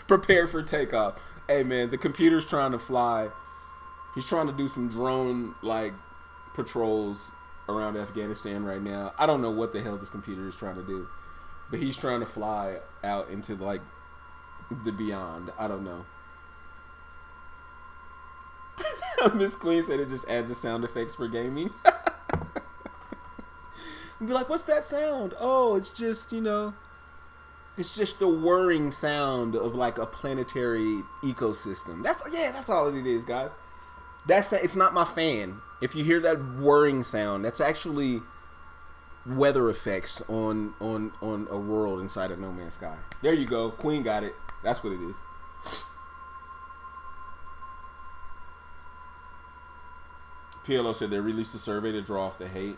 Prepare for takeoff. Hey man, the computer's trying to fly. He's trying to do some drone like patrols around Afghanistan right now. I don't know what the hell this computer is trying to do, but he's trying to fly out into like the beyond. I don't know. Miss Queen said it just adds the sound effects for gaming. And be like, what's that sound? Oh, it's just, you know, it's just the whirring sound of like a planetary ecosystem. That's all it is, guys. It's not my fan. If you hear that whirring sound, that's actually weather effects on a world inside of No Man's Sky. There you go. Queen got it. That's what it is. PLO said they released a survey to draw off the hate.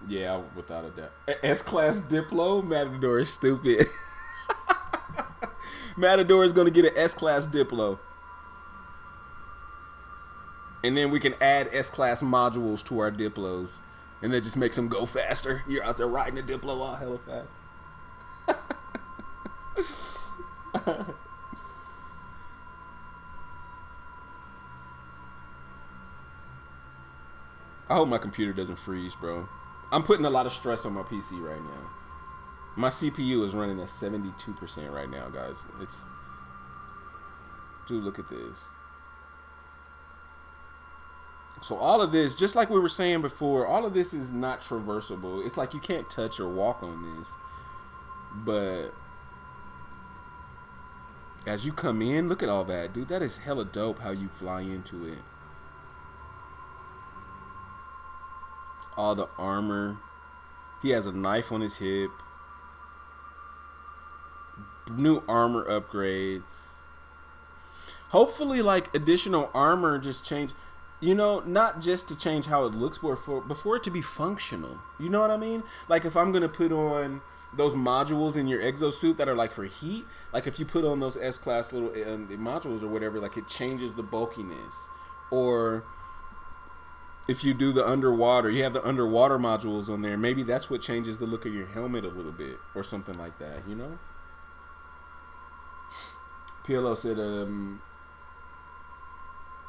Yeah, without a doubt. S-Class Diplo? Matador is stupid. Matador is going to get an S-Class Diplo. And then we can add S-Class modules to our Diplos. And that just makes them go faster. You're out there riding a Diplo all hella fast. I hope my computer doesn't freeze, bro. I'm putting a lot of stress on my PC right now. My CPU is running at 72% right now, guys. Dude, look at this. So all of this, just like we were saying before, all of this is not traversable. It's like you can't touch or walk on this. But as you come in, look at all that. Dude, that is hella dope how you fly into it. All the armor. He has a knife on his hip. New armor upgrades. Hopefully, like, additional armor just change. You know, not just to change how it looks, but for it to be functional. You know what I mean? Like, if I'm going to put on those modules in your exosuit that are, like, for heat. Like, if you put on those S-Class little modules or whatever, like, it changes the bulkiness. Or if you do the underwater, you have the underwater modules on there. Maybe that's what changes the look of your helmet a little bit, or something like that. You know. PLO said,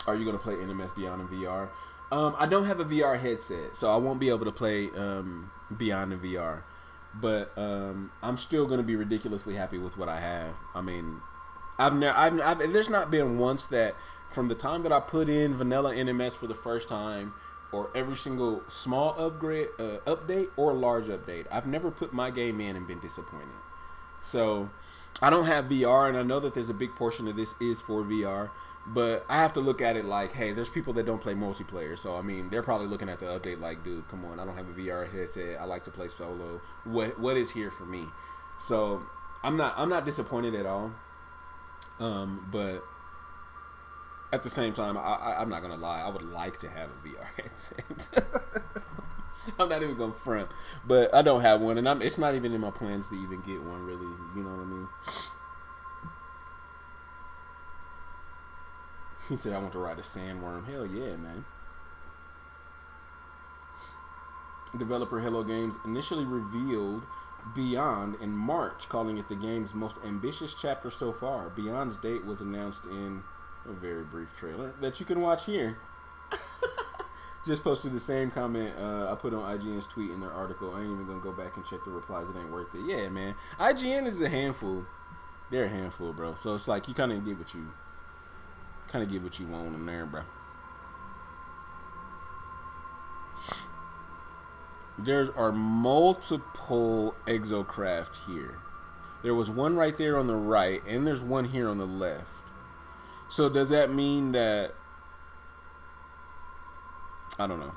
"Are you gonna play NMS Beyond in VR?" I don't have a VR headset, so I won't be able to play Beyond in VR. But I'm still gonna be ridiculously happy with what I have. I mean, there's not been once that from the time that I put in vanilla NMS for the first time, or every single small update or large update, I've never put my game in and been disappointed. So I don't have VR, and I know that there's a big portion of this is for VR, but I have to look at it like, hey, there's people that don't play multiplayer, so I mean, they're probably looking at the update like, dude, come on, I don't have a VR headset, I like to play solo. What is here for me? So I'm not disappointed at all. But at the same time, I'm not gonna lie, I would like to have a VR headset. I'm not even gonna front, but I don't have one, and it's not even in my plans to even get one, really. You know what I mean? He said I want to ride a sandworm. Hell yeah, man. Developer Hello Games initially revealed Beyond in March, calling it the game's most ambitious chapter so far. Beyond's date was announced in a very brief trailer that you can watch here. Just posted the same comment I put on IGN's tweet in their article. I ain't even gonna go back and check the replies. It ain't worth it. Yeah, man. IGN is a handful. They're a handful, bro. So it's like you kind of get what you want in there, bro. There are multiple exocraft here. There was one right there on the right, and there's one here on the left. So does that mean that... I don't know.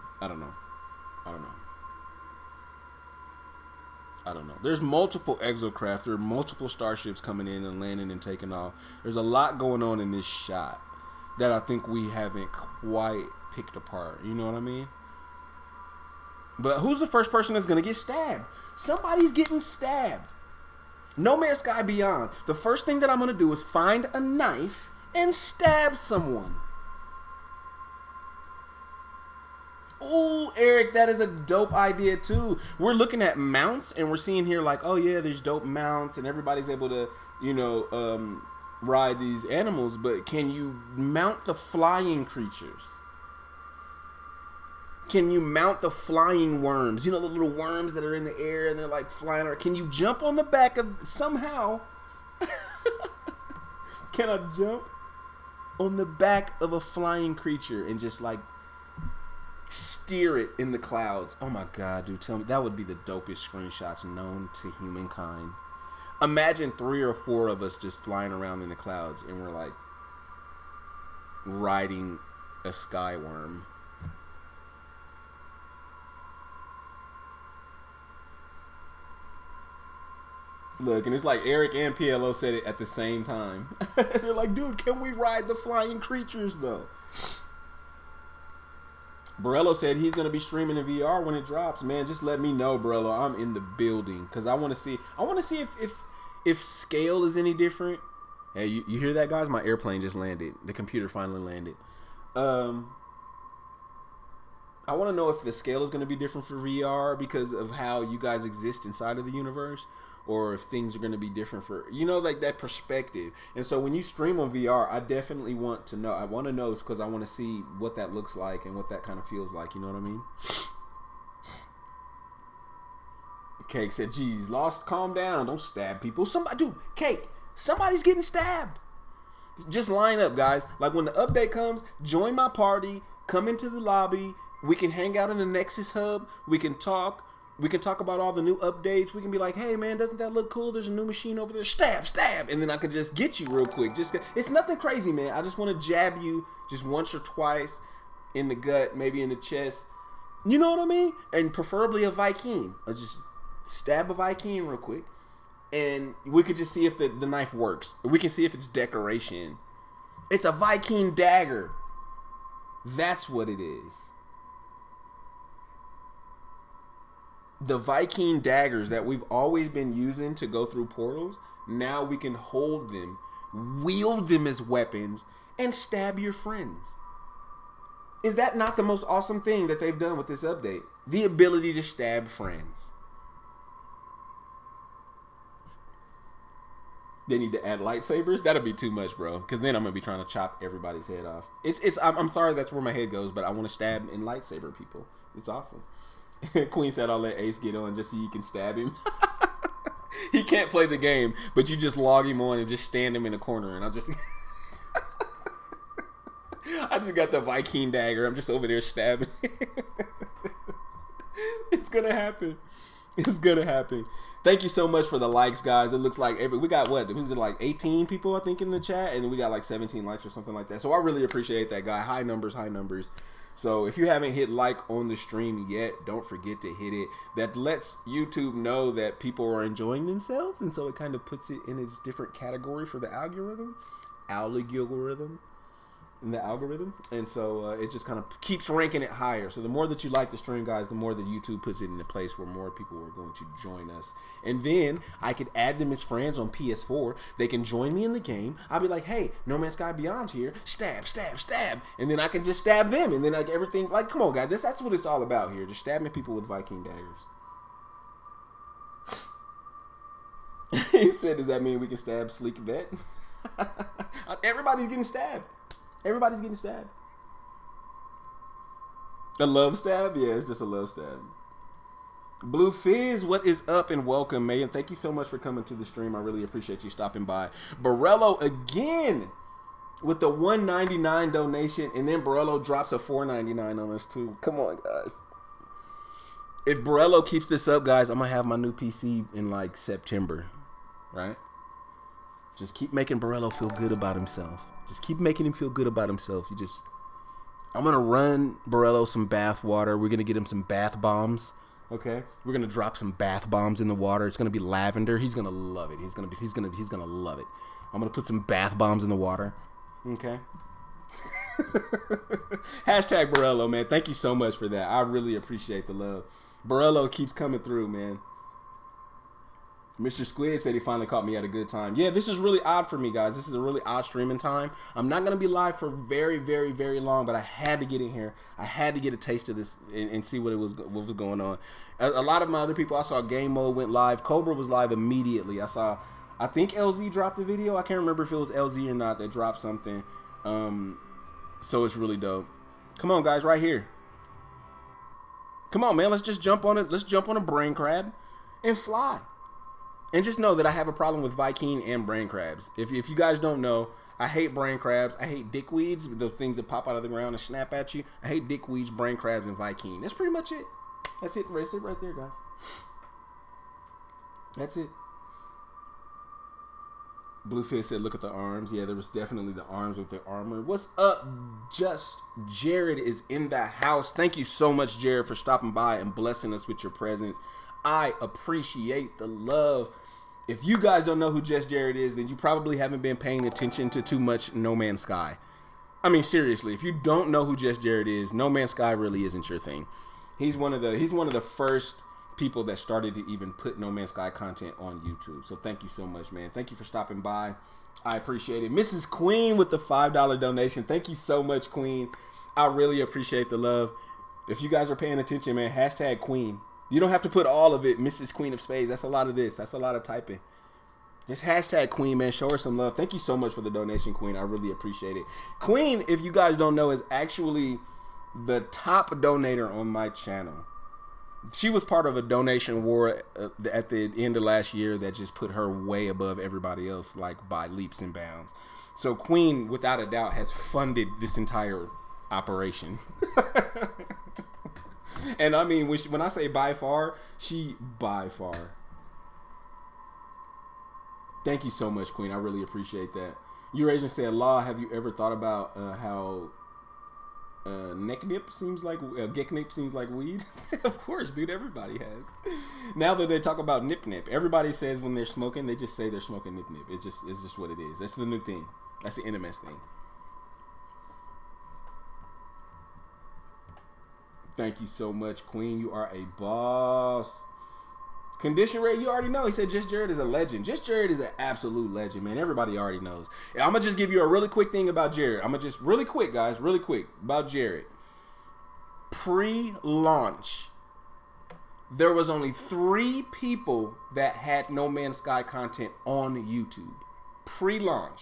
There's multiple exocraft. There are multiple starships coming in and landing and taking off. There's a lot going on in this shot that I think we haven't quite picked apart. You know what I mean? But who's the first person that's going to get stabbed? Somebody's getting stabbed. No Man's Sky Beyond. The first thing that I'm going to do is find a knife and stab someone. Oh, Eric, that is a dope idea too. We're looking at mounts and we're seeing here like, oh yeah, there's dope mounts and everybody's able to, ride these animals. But can you mount the flying creatures? Can you mount the flying worms? You know, the little worms that are in the air and they're like flying around. Can you jump on the back of somehow? Can I jump on the back of a flying creature and just like steer it in the clouds? Oh my god, dude, tell me, that would be the dopest screenshots known to humankind. Imagine 3 or 4 of us just flying around in the clouds and we're like riding a skyworm. Look, and it's like Eric and PLO said it at the same time. They're like, dude, can we ride the flying creatures though? Borello said he's gonna be streaming in VR when it drops. Man, just let me know, Borello. I'm in the building because I want to see. I want to see if scale is any different. Hey, you hear that, guys? My airplane just landed. The computer finally landed. I want to know if the scale is gonna be different for VR because of how you guys exist inside of the universe, or if things are going to be different for, like that perspective. And so when you stream on VR, I definitely want to know. I want to know because I want to see what that looks like and what that kind of feels like. You know what I mean? Cake said, geez, Lost, calm down. Don't stab people. Dude, Cake, somebody's getting stabbed. Just line up, guys. Like when the update comes, join my party, come into the lobby. We can hang out in the Nexus hub. We can talk. We can talk about all the new updates. We can be like, hey, man, doesn't that look cool? There's a new machine over there. Stab, stab. And then I could just get you real quick. It's nothing crazy, man. I just want to jab you just once or twice in the gut, maybe in the chest. You know what I mean? And preferably a Viking. Or just stab a Viking real quick. And we could just see if the knife works. We can see if it's decoration. It's a Viking dagger. That's what it is. The Viking daggers that we've always been using to go through portals, now we can hold them, wield them as weapons, and stab your friends. Is that not the most awesome thing that they've done with this update? The ability to stab friends. They need to add lightsabers. That'll be too much, bro. Because then I'm gonna be trying to chop everybody's head off. I'm sorry that's where my head goes, but I want to stab and lightsaber people. It's awesome. Queen said, "I'll let Ace get on just so you can stab him." He can't play the game, but you just log him on and just stand him in a corner, and I'll just. I just got the Viking dagger. I'm just over there stabbing. It's gonna happen. It's gonna happen. Thank you so much for the likes, guys. It looks like we got what? Was it like 18 people, I think, in the chat? And then we got like 17 likes or something like that. So I really appreciate that, guy. High numbers, high numbers. So if you haven't hit like on the stream yet, don't forget to hit it. That lets YouTube know that people are enjoying themselves. And so it kind of puts it in its different category for the algorithm. And so it just kind of keeps ranking it higher. So the more that you like the stream, guys, the more that YouTube puts it in a place where more people are going to join us. And then I could add them as friends on PS4. They can join me in the game. I'll be like, hey, No Man's Sky Beyond's here. Stab, stab, stab. And then I can just stab them. And then like everything, like, come on, guys. That's what it's all about here. Just stabbing people with Viking daggers. He said, does that mean we can stab Sleek Vet? Everybody's getting stabbed. Everybody's getting stabbed. A love stab? Yeah, it's just a love stab. Blue Fizz, what is up and welcome, man. Thank you so much for coming to the stream. I really appreciate you stopping by. Borello again with the $1.99 donation, and then Borello drops a $4.99 on us too. Come on, guys. If Borello keeps this up, guys, I'm going to have my new PC in like September, right? Just keep making Borello feel good about himself. Just keep making him feel good about himself. I'm going to run Borello some bath water. We're going to get him some bath bombs. Okay? We're going to drop some bath bombs in the water. It's going to be lavender. He's going to love it. He's going to love it. I'm going to put some bath bombs in the water. Okay? Hashtag Borello, man. Thank you so much for that. I really appreciate the love. Borello keeps coming through, man. Mr. Squid said he finally caught me at a good time. Yeah, this is really odd for me, guys. This is a really odd streaming time. I'm not going to be live for very, very, very long, but I had to get in here. I had to get a taste of this and see what was going on. A lot of my other people, I saw Game Mode went live. Cobra was live immediately. I think LZ dropped the video. I can't remember if it was LZ or not that dropped something. So it's really dope. Come on, guys, right here. Come on, man. Let's just jump on it. Let's jump on a brain crab and fly. And just know that I have a problem with Viking and brain crabs. If you guys don't know, I hate brain crabs. I hate dickweeds, those things that pop out of the ground and snap at you. I hate dickweeds, brain crabs, and Viking. That's pretty much it. That's it. That's it right there, guys. That's it. Bluefish said, look at the arms. Yeah, there was definitely the arms with the armor. What's up? Just Jared is in the house. Thank you so much, Jared, for stopping by and blessing us with your presence. I appreciate the love. If you guys don't know who Just Jared is, then you probably haven't been paying attention to too much No Man's Sky. I mean, seriously, if you don't know who Just Jared is, No Man's Sky really isn't your thing. He's one of the first people that started to even put No Man's Sky content on YouTube. So thank you so much, man. Thank you for stopping by. I appreciate it. Mrs. Queen with the $5 donation. Thank you so much, Queen. I really appreciate the love. If you guys are paying attention, man, hashtag Queen. You don't have to put all of it, Mrs. Queen of Spades. That's a lot of this. That's a lot of typing. Just hashtag Queen, man. Show her some love. Thank you so much for the donation, Queen. I really appreciate it. Queen, if you guys don't know, is actually the top donator on my channel. She was part of a donation war at the end of last year that just put her way above everybody else, like by leaps and bounds. So Queen, without a doubt, has funded this entire operation. And I mean, when I say by far, she by far. Thank you so much, Queen. I really appreciate that. Eurasian said, Law, have you ever thought about how Geknip seems like weed? Of course, dude. Everybody has. Now that they talk about Nip Nip, everybody says when they're smoking, they just say they're smoking Nip Nip. It's just what it is. That's the new thing. That's the NMS thing. Thank you so much, Queen. You are a boss. Condition rate, you already know. He said Just Jared is a legend. Just Jared is an absolute legend, man. Everybody already knows. And I'm going to just give you a really quick thing about Jared. I'm going to just, really quick, guys, really quick, about Jared. pre-launch, there was only 3 people that had No Man's Sky content on YouTube. Pre-launch.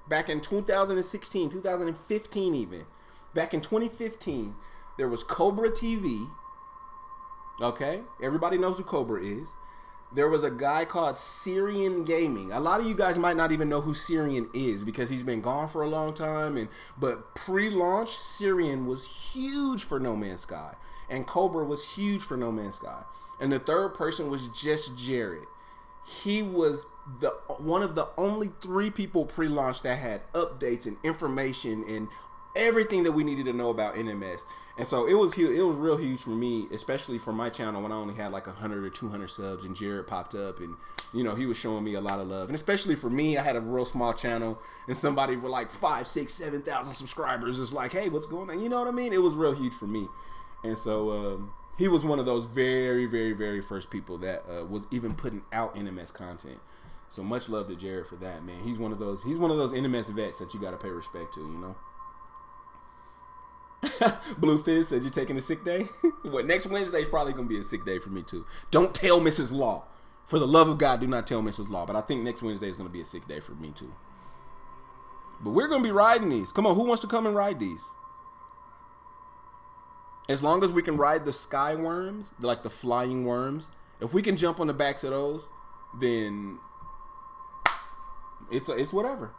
Back in 2016, 2015 even. Back in 2015, there was Cobra TV. Okay? Everybody knows who Cobra is. There was a guy called Syrian Gaming. A lot of you guys might not even know who Syrian is because he's been gone for a long time. But pre-launch, Syrian was huge for No Man's Sky. And Cobra was huge for No Man's Sky. And the third person was just Jared. He was one of the only 3 people pre-launch that had updates and information and everything that we needed to know about NMS. And so it was huge. It was real huge for me, especially for my channel when I only had like 100 or 200 subs and Jared popped up and, you know, he was showing me a lot of love. And especially for me, I had a real small channel and somebody with like 5, 6, 7,000 subscribers is like, hey, what's going on? You know what I mean? It was real huge for me. And so he was one of those very, very, very first people that was even putting out NMS content. So much love to Jared for that, man. He's one of those NMS vets that you got to pay respect to, you know? Blue Fizz said you're taking a sick day. What, next Wednesday is probably gonna be a sick day for me too. Don't tell Mrs. Law. For the love of God, do not tell Mrs. Law. But I think next Wednesday is gonna be a sick day for me too. But we're gonna be riding these. Come on, who wants to come and ride these? As long as we can ride the sky worms, like the flying worms, if we can jump on the backs of those, then it's whatever.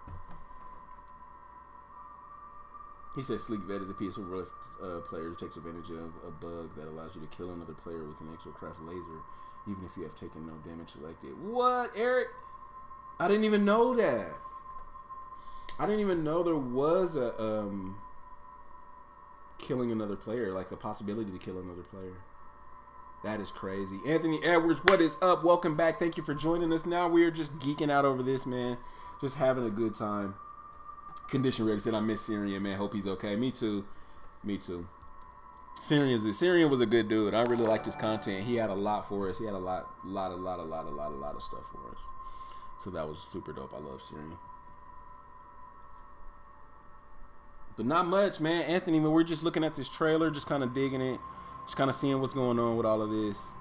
He says Sleek Vet is a piece of player who takes advantage of a bug that allows you to kill another player with an exocraft laser, even if you have taken no damage selected. What, Eric? I didn't even know that. I didn't even know there was a killing another player, like the possibility to kill another player. That is crazy. Anthony Edwards, what is up? Welcome back. Thank you for joining us. Now we are just geeking out over this, man. Just having a good time. Condition Ready said I miss Syrian, man. Hope he's okay. Me too. Me too. Syrian was a good dude. I really liked his content. He had a lot for us. He had a lot of stuff for us. So that was super dope. I love Syrian. But not much, man. Anthony, man, we're just looking at this trailer, just kind of digging it, just kind of seeing what's going on with all of this.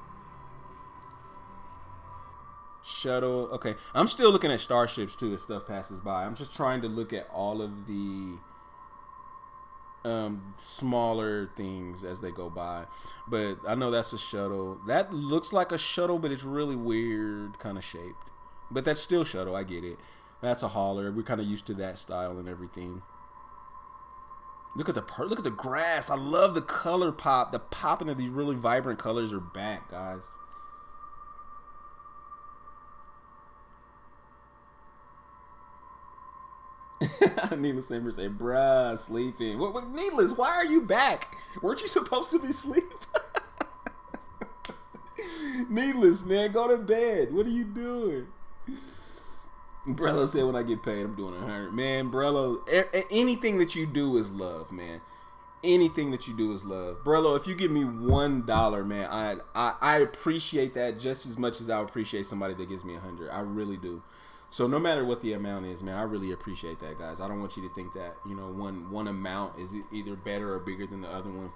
Shuttle. Okay, I'm still looking at starships too as stuff passes by. I'm just trying to look at all of the smaller things as they go by. But I know that's a shuttle. That looks like a shuttle, but it's really weird kind of shaped. But that's still shuttle. I get it. That's a hauler. We're kind of used to that style and everything. Look at the grass. I love the color pop. The popping of these really vibrant colors are back, guys. Needless Simber say, bruh, sleeping. What, Needless, why are you back? Weren't you supposed to be asleep? Needless, man, go to bed. What are you doing? Brello said when I get paid, I'm doing 100. Man, Brello, anything that you do is love, man. Anything that you do is love. Brello, if you give me $1, man, I appreciate that just as much as I appreciate somebody that gives me 100. I really do. So no matter what the amount is, man, I really appreciate that, guys. I don't want you to think that, you know, one amount is either better or bigger than the other one.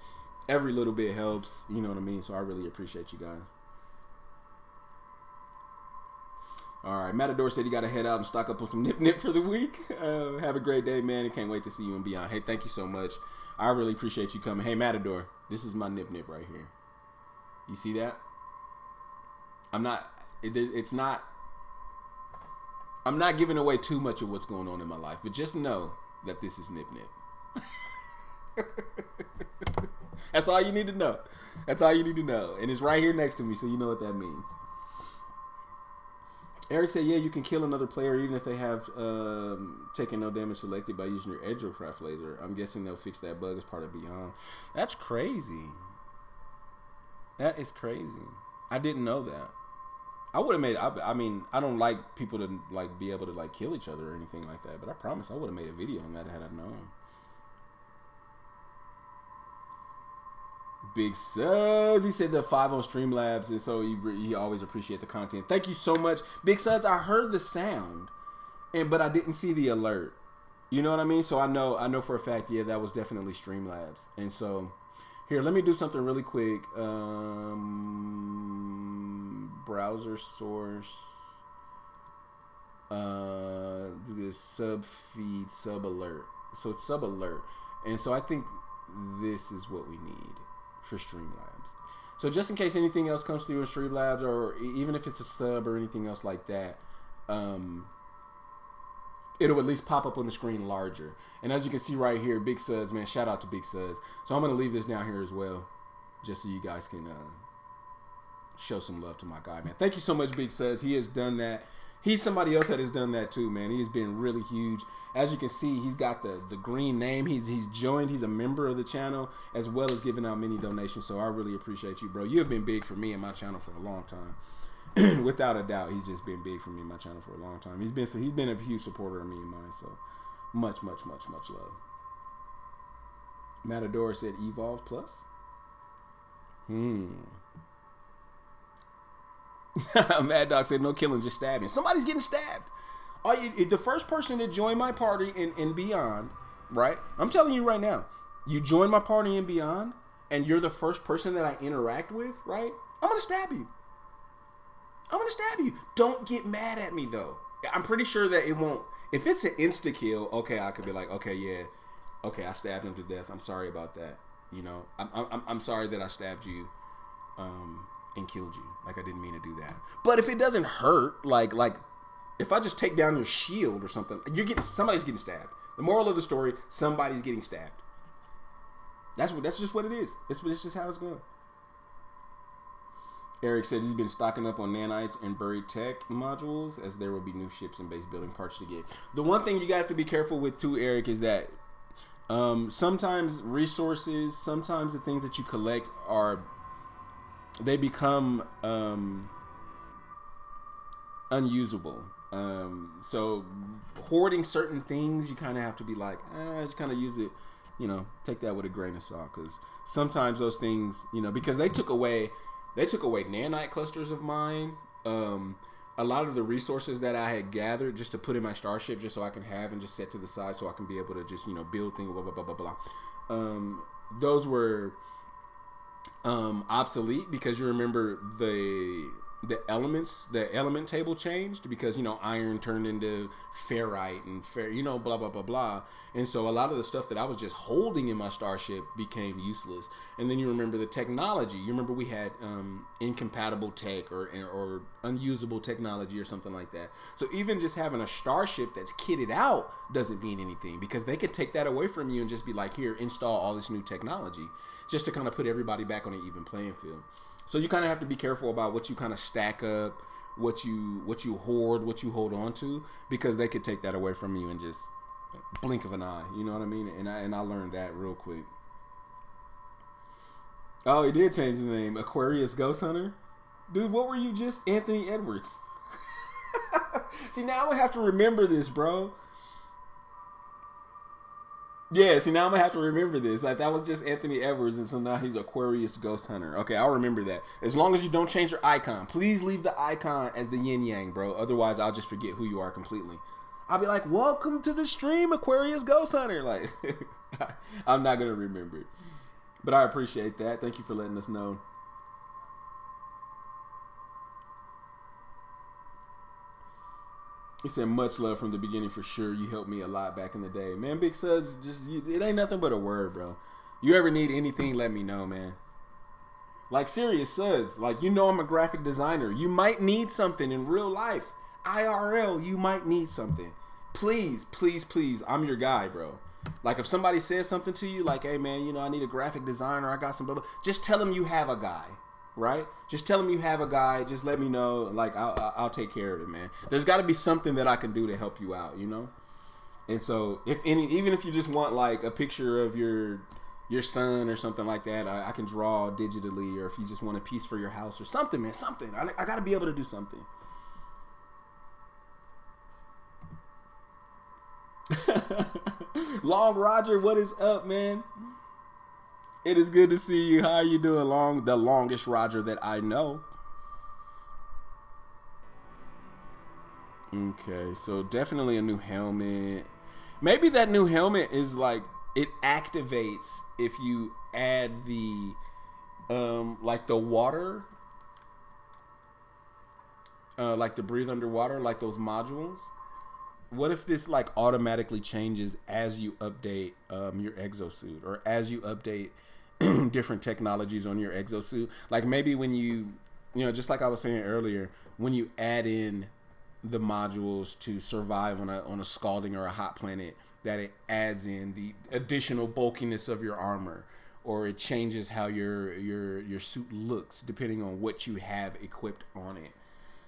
Every little bit helps, you know what I mean? So I really appreciate you guys. All right, Matador said you got to head out and stock up on some nip for the week. Have a great day, man, and can't wait to see you and beyond. Hey, thank you so much. I really appreciate you coming. Hey, Matador, this is my nip right here. You see that? I'm not giving away too much of what's going on in my life, but just know that this is Nip. That's all you need to know. That's all you need to know. And it's right here next to me, so you know what that means. Eric said, yeah, you can kill another player even if they have taken no damage selected by using your Edgecraft laser. I'm guessing they'll fix that bug as part of Beyond. That's crazy. That is crazy. I didn't know that. I would have made. I mean, I don't like people to like be able to like kill each other or anything like that. But I promise I would have made a video on that had I known. Big Suds, he said the 5 on Streamlabs, and so he always appreciate the content. Thank you so much, Big Suds. I heard the sound, but I didn't see the alert. You know what I mean? So I know for a fact, yeah, that was definitely Streamlabs. And so Here, let me do something really quick. Browser source. Do this sub feed, sub alert. So it's sub alert. And so I think this is what we need for Streamlabs. So just in case anything else comes through in Streamlabs, or even if it's a sub or anything else like that, it'll at least pop up on the screen larger. And as you can see right here, Big Suds, man, shout out to Big Suds. So I'm going to leave this down here as well, just so you guys can show some love to my guy, man. Thank you so much, Big Suds. He has done that. He's somebody else that has done that too, man. He has been really huge. As you can see, he's got the green name. He's joined. He's a member of the channel, as well as giving out many donations. So I really appreciate you, bro. You have been big for me and my channel for a long time. Without a doubt, he's just been big for me and my channel for a long time. He's been a huge supporter of me and mine. So much love. Matador said Evolve Plus. Mad Dog said no killing, just stabbing. Somebody's getting stabbed. The first person to join my party in Beyond, right? I'm telling you right now, you join my party in Beyond, and you're the first person that I interact with, right? I'm gonna stab you. I'm gonna stab you. Don't get mad at me though. I'm pretty sure that it won't. If it's an insta kill, okay, I could be like, okay, yeah, okay, I stabbed him to death. I'm sorry about that. You know, I'm sorry that I stabbed you, and killed you. Like I didn't mean to do that. But if it doesn't hurt, like if I just take down your shield or something, somebody's getting stabbed. The moral of the story: somebody's getting stabbed. That's just what it is. It's just how it's going. Eric said he's been stocking up on nanites and buried tech modules, as there will be new ships and base building parts to get. The one thing you have to be careful with too, Eric, is that sometimes resources, sometimes the things that you collect they become unusable. So hoarding certain things, you kind of have to be like, just kind of use it, take that with a grain of salt, because sometimes those things, because they took away nanite clusters of mine. A lot of the resources that I had gathered just to put in my starship, just so I can have and just set to the side, so I can be able to just build things, blah blah blah blah blah. Those were obsolete, because you remember the element table changed, because iron turned into ferrite and blah blah blah blah, and so a lot of the stuff that I was just holding in my starship became useless. And then you remember the technology. You remember we had incompatible tech or unusable technology or something like that. So even just having a starship that's kitted out doesn't mean anything, because they could take that away from you and just be like, here, install all this new technology, just to kind of put everybody back on an even playing field. So you kind of have to be careful about what you kind of stack up, what you hoard, what you hold on to, because they could take that away from you in just blink of an eye. You know what I mean? And I learned that real quick. Oh, he did change the name. Aquarius Ghost Hunter? Dude, what were you just? Anthony Edwards. See, now I have to remember this, bro. Yeah, see, now I'm going to have to remember this. Like, that was just Anthony Edwards, and so now he's Aquarius Ghost Hunter. Okay, I'll remember that. As long as you don't change your icon. Please leave the icon as the yin-yang, bro. Otherwise, I'll just forget who you are completely. I'll be like, welcome to the stream, Aquarius Ghost Hunter. Like, I'm not going to remember it. But I appreciate that. Thank you for letting us know. He said, much love from the beginning for sure. You helped me a lot back in the day. Man, Big Suds, it ain't nothing but a word, bro. You ever need anything, let me know, man. Like, serious Suds. Like, I'm a graphic designer. You might need something in real life. IRL, you might need something. Please, please, please, I'm your guy, bro. Like, if somebody says something to you, like, hey, man, I need a graphic designer, I got some blah, blah, just tell them you have a guy, right? Just tell them you have a guy, just let me know, like, I'll take care of it, man. There's got to be something that I can do to help you out, And so, even if you just want, like, a picture of your son or something like that, I can draw digitally, or if you just want a piece for your house or something, man, something. I got to be able to do something. Long Roger, what is up, man? It is good to see you. How are you doing, the longest Roger that I know? Okay, so definitely a new helmet. Maybe that new helmet is like it activates if you add the like the water, like the breathe underwater, like those modules. What if this like automatically changes as you update your exosuit, or as you update different technologies on your exosuit? Like maybe when you know, just like I was saying earlier, when you add in the modules to survive on a scalding or a hot planet, that it adds in the additional bulkiness of your armor, or it changes how your suit looks depending on what you have equipped on it.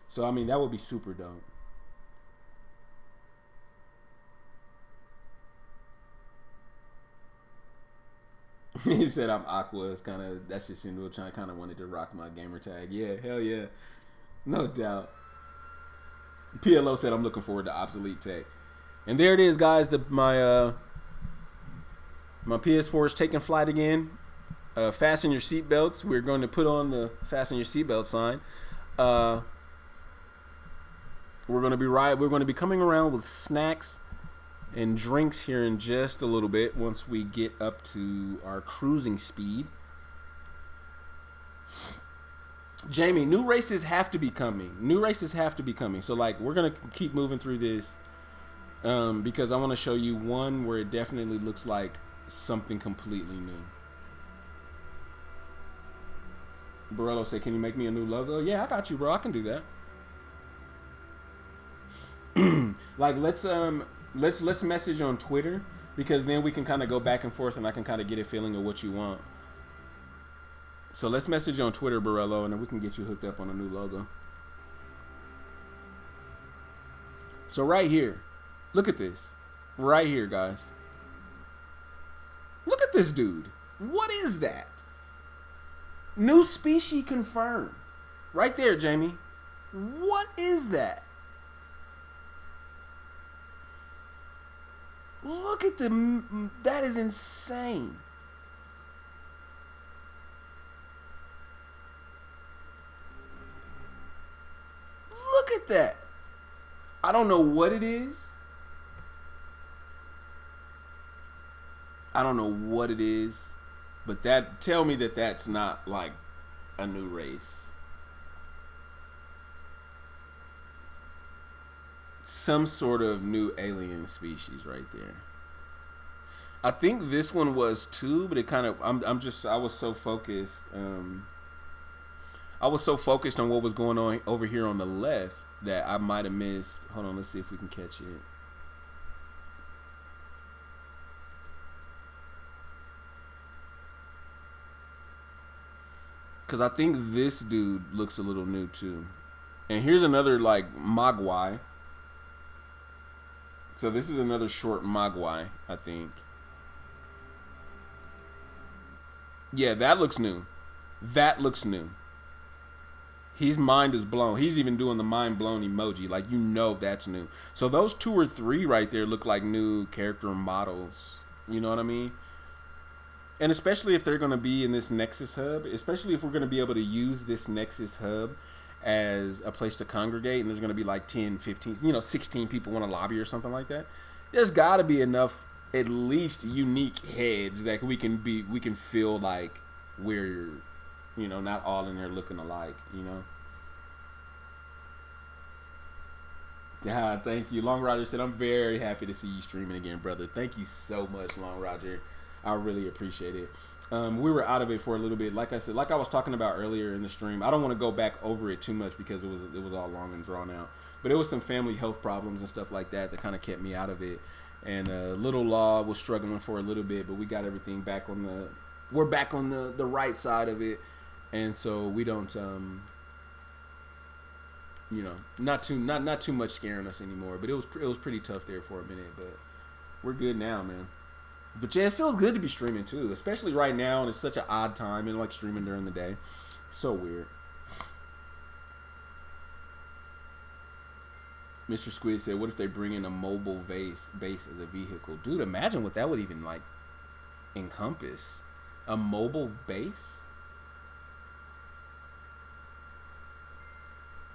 So I mean, that would be super dope. He said I'm Aqua. It's kind of, that's just Sinduo trying, kind of wanted to rock my gamer tag. Yeah, hell yeah, no doubt. PLO said I'm looking forward to obsolete tech, and there it is, guys. My PS4 is taking flight again. Fasten your seatbelts. We're going to put on the fasten your seatbelt sign. We're going to be coming around with snacks and drinks here in just a little bit once we get up to our cruising speed. Jamie, new races have to be coming. So like, we're going to keep moving through this because I want to show you one where it definitely looks like something completely new. Borello said, can you make me a new logo? Yeah, I got you, bro. I can do that. Like, let's message on Twitter, because then we can kind of go back and forth and I can kind of get a feeling of what you want. So let's message on Twitter, Borello, and then we can get you hooked up on a new logo. So right here, look at this. Right here, guys. Look at this dude. What is that? New species confirmed. Right there, Jamie. What is that? Look at that is insane. Look at that. I don't know what it is. But tell me that that's not like a new race. Some sort of new alien species right there. I think this one was too, but it kind of, I was so focused. I was so focused on what was going on over here on the left that I might have missed. Hold on, let's see if we can catch it. Because I think this dude looks a little new too. And here's another like Mogwai. So this is another short Mogwai, I think. Yeah, that looks new. His mind is blown. He's even doing the mind blown emoji. Like, you know that's new. So those 2 or 3 right there look like new character models. You know what I mean? And especially if they're going to be in this Nexus hub, especially if we're going to be able to use this Nexus hub as a place to congregate, and there's going to be like 10, 15, 16 people in a lobby or something like that. There's got to be enough, at least, unique heads that we can feel like we're, not all in there looking alike, Yeah, thank you. Long Roger said, I'm very happy to see you streaming again, brother. Thank you so much, Long Roger. I really appreciate it. We were out of it for a little bit. Like I said, like I was talking about earlier in the stream, I don't want to go back over it too much because it was all long and drawn out. But it was some family health problems and stuff like that kind of kept me out of it. And Little Law was struggling for a little bit, but we got everything back on we're back on the right side of it. And so we don't not too much scaring us anymore. But it was pretty tough there for a minute, but we're good now, man. But yeah, it feels good to be streaming too, especially right now, and it's such an odd time, and like streaming during the day. So weird. Mr. Squid said, what if they bring in a mobile base as a vehicle? Dude, imagine what that would even like encompass. A mobile base?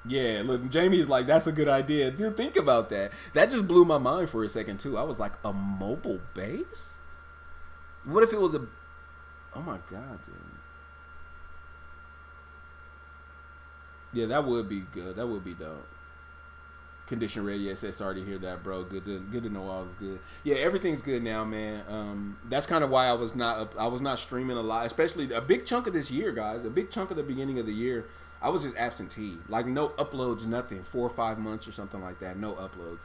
Yeah, look, Jamie's like, that's a good idea. Dude, think about that. That just blew my mind for a second too. I was like, a mobile base? What if it was a? Oh my god, dude. Yeah, that would be good. That would be dope. Condition ready. Yes, sorry to hear that, bro. Good to know all is good. Yeah, everything's good now, man. That's kind of why I was not streaming a lot, especially a big chunk of this year, guys. A big chunk of the beginning of the year, I was just absentee, like no uploads, nothing. 4 or 5 months or something like that, no uploads.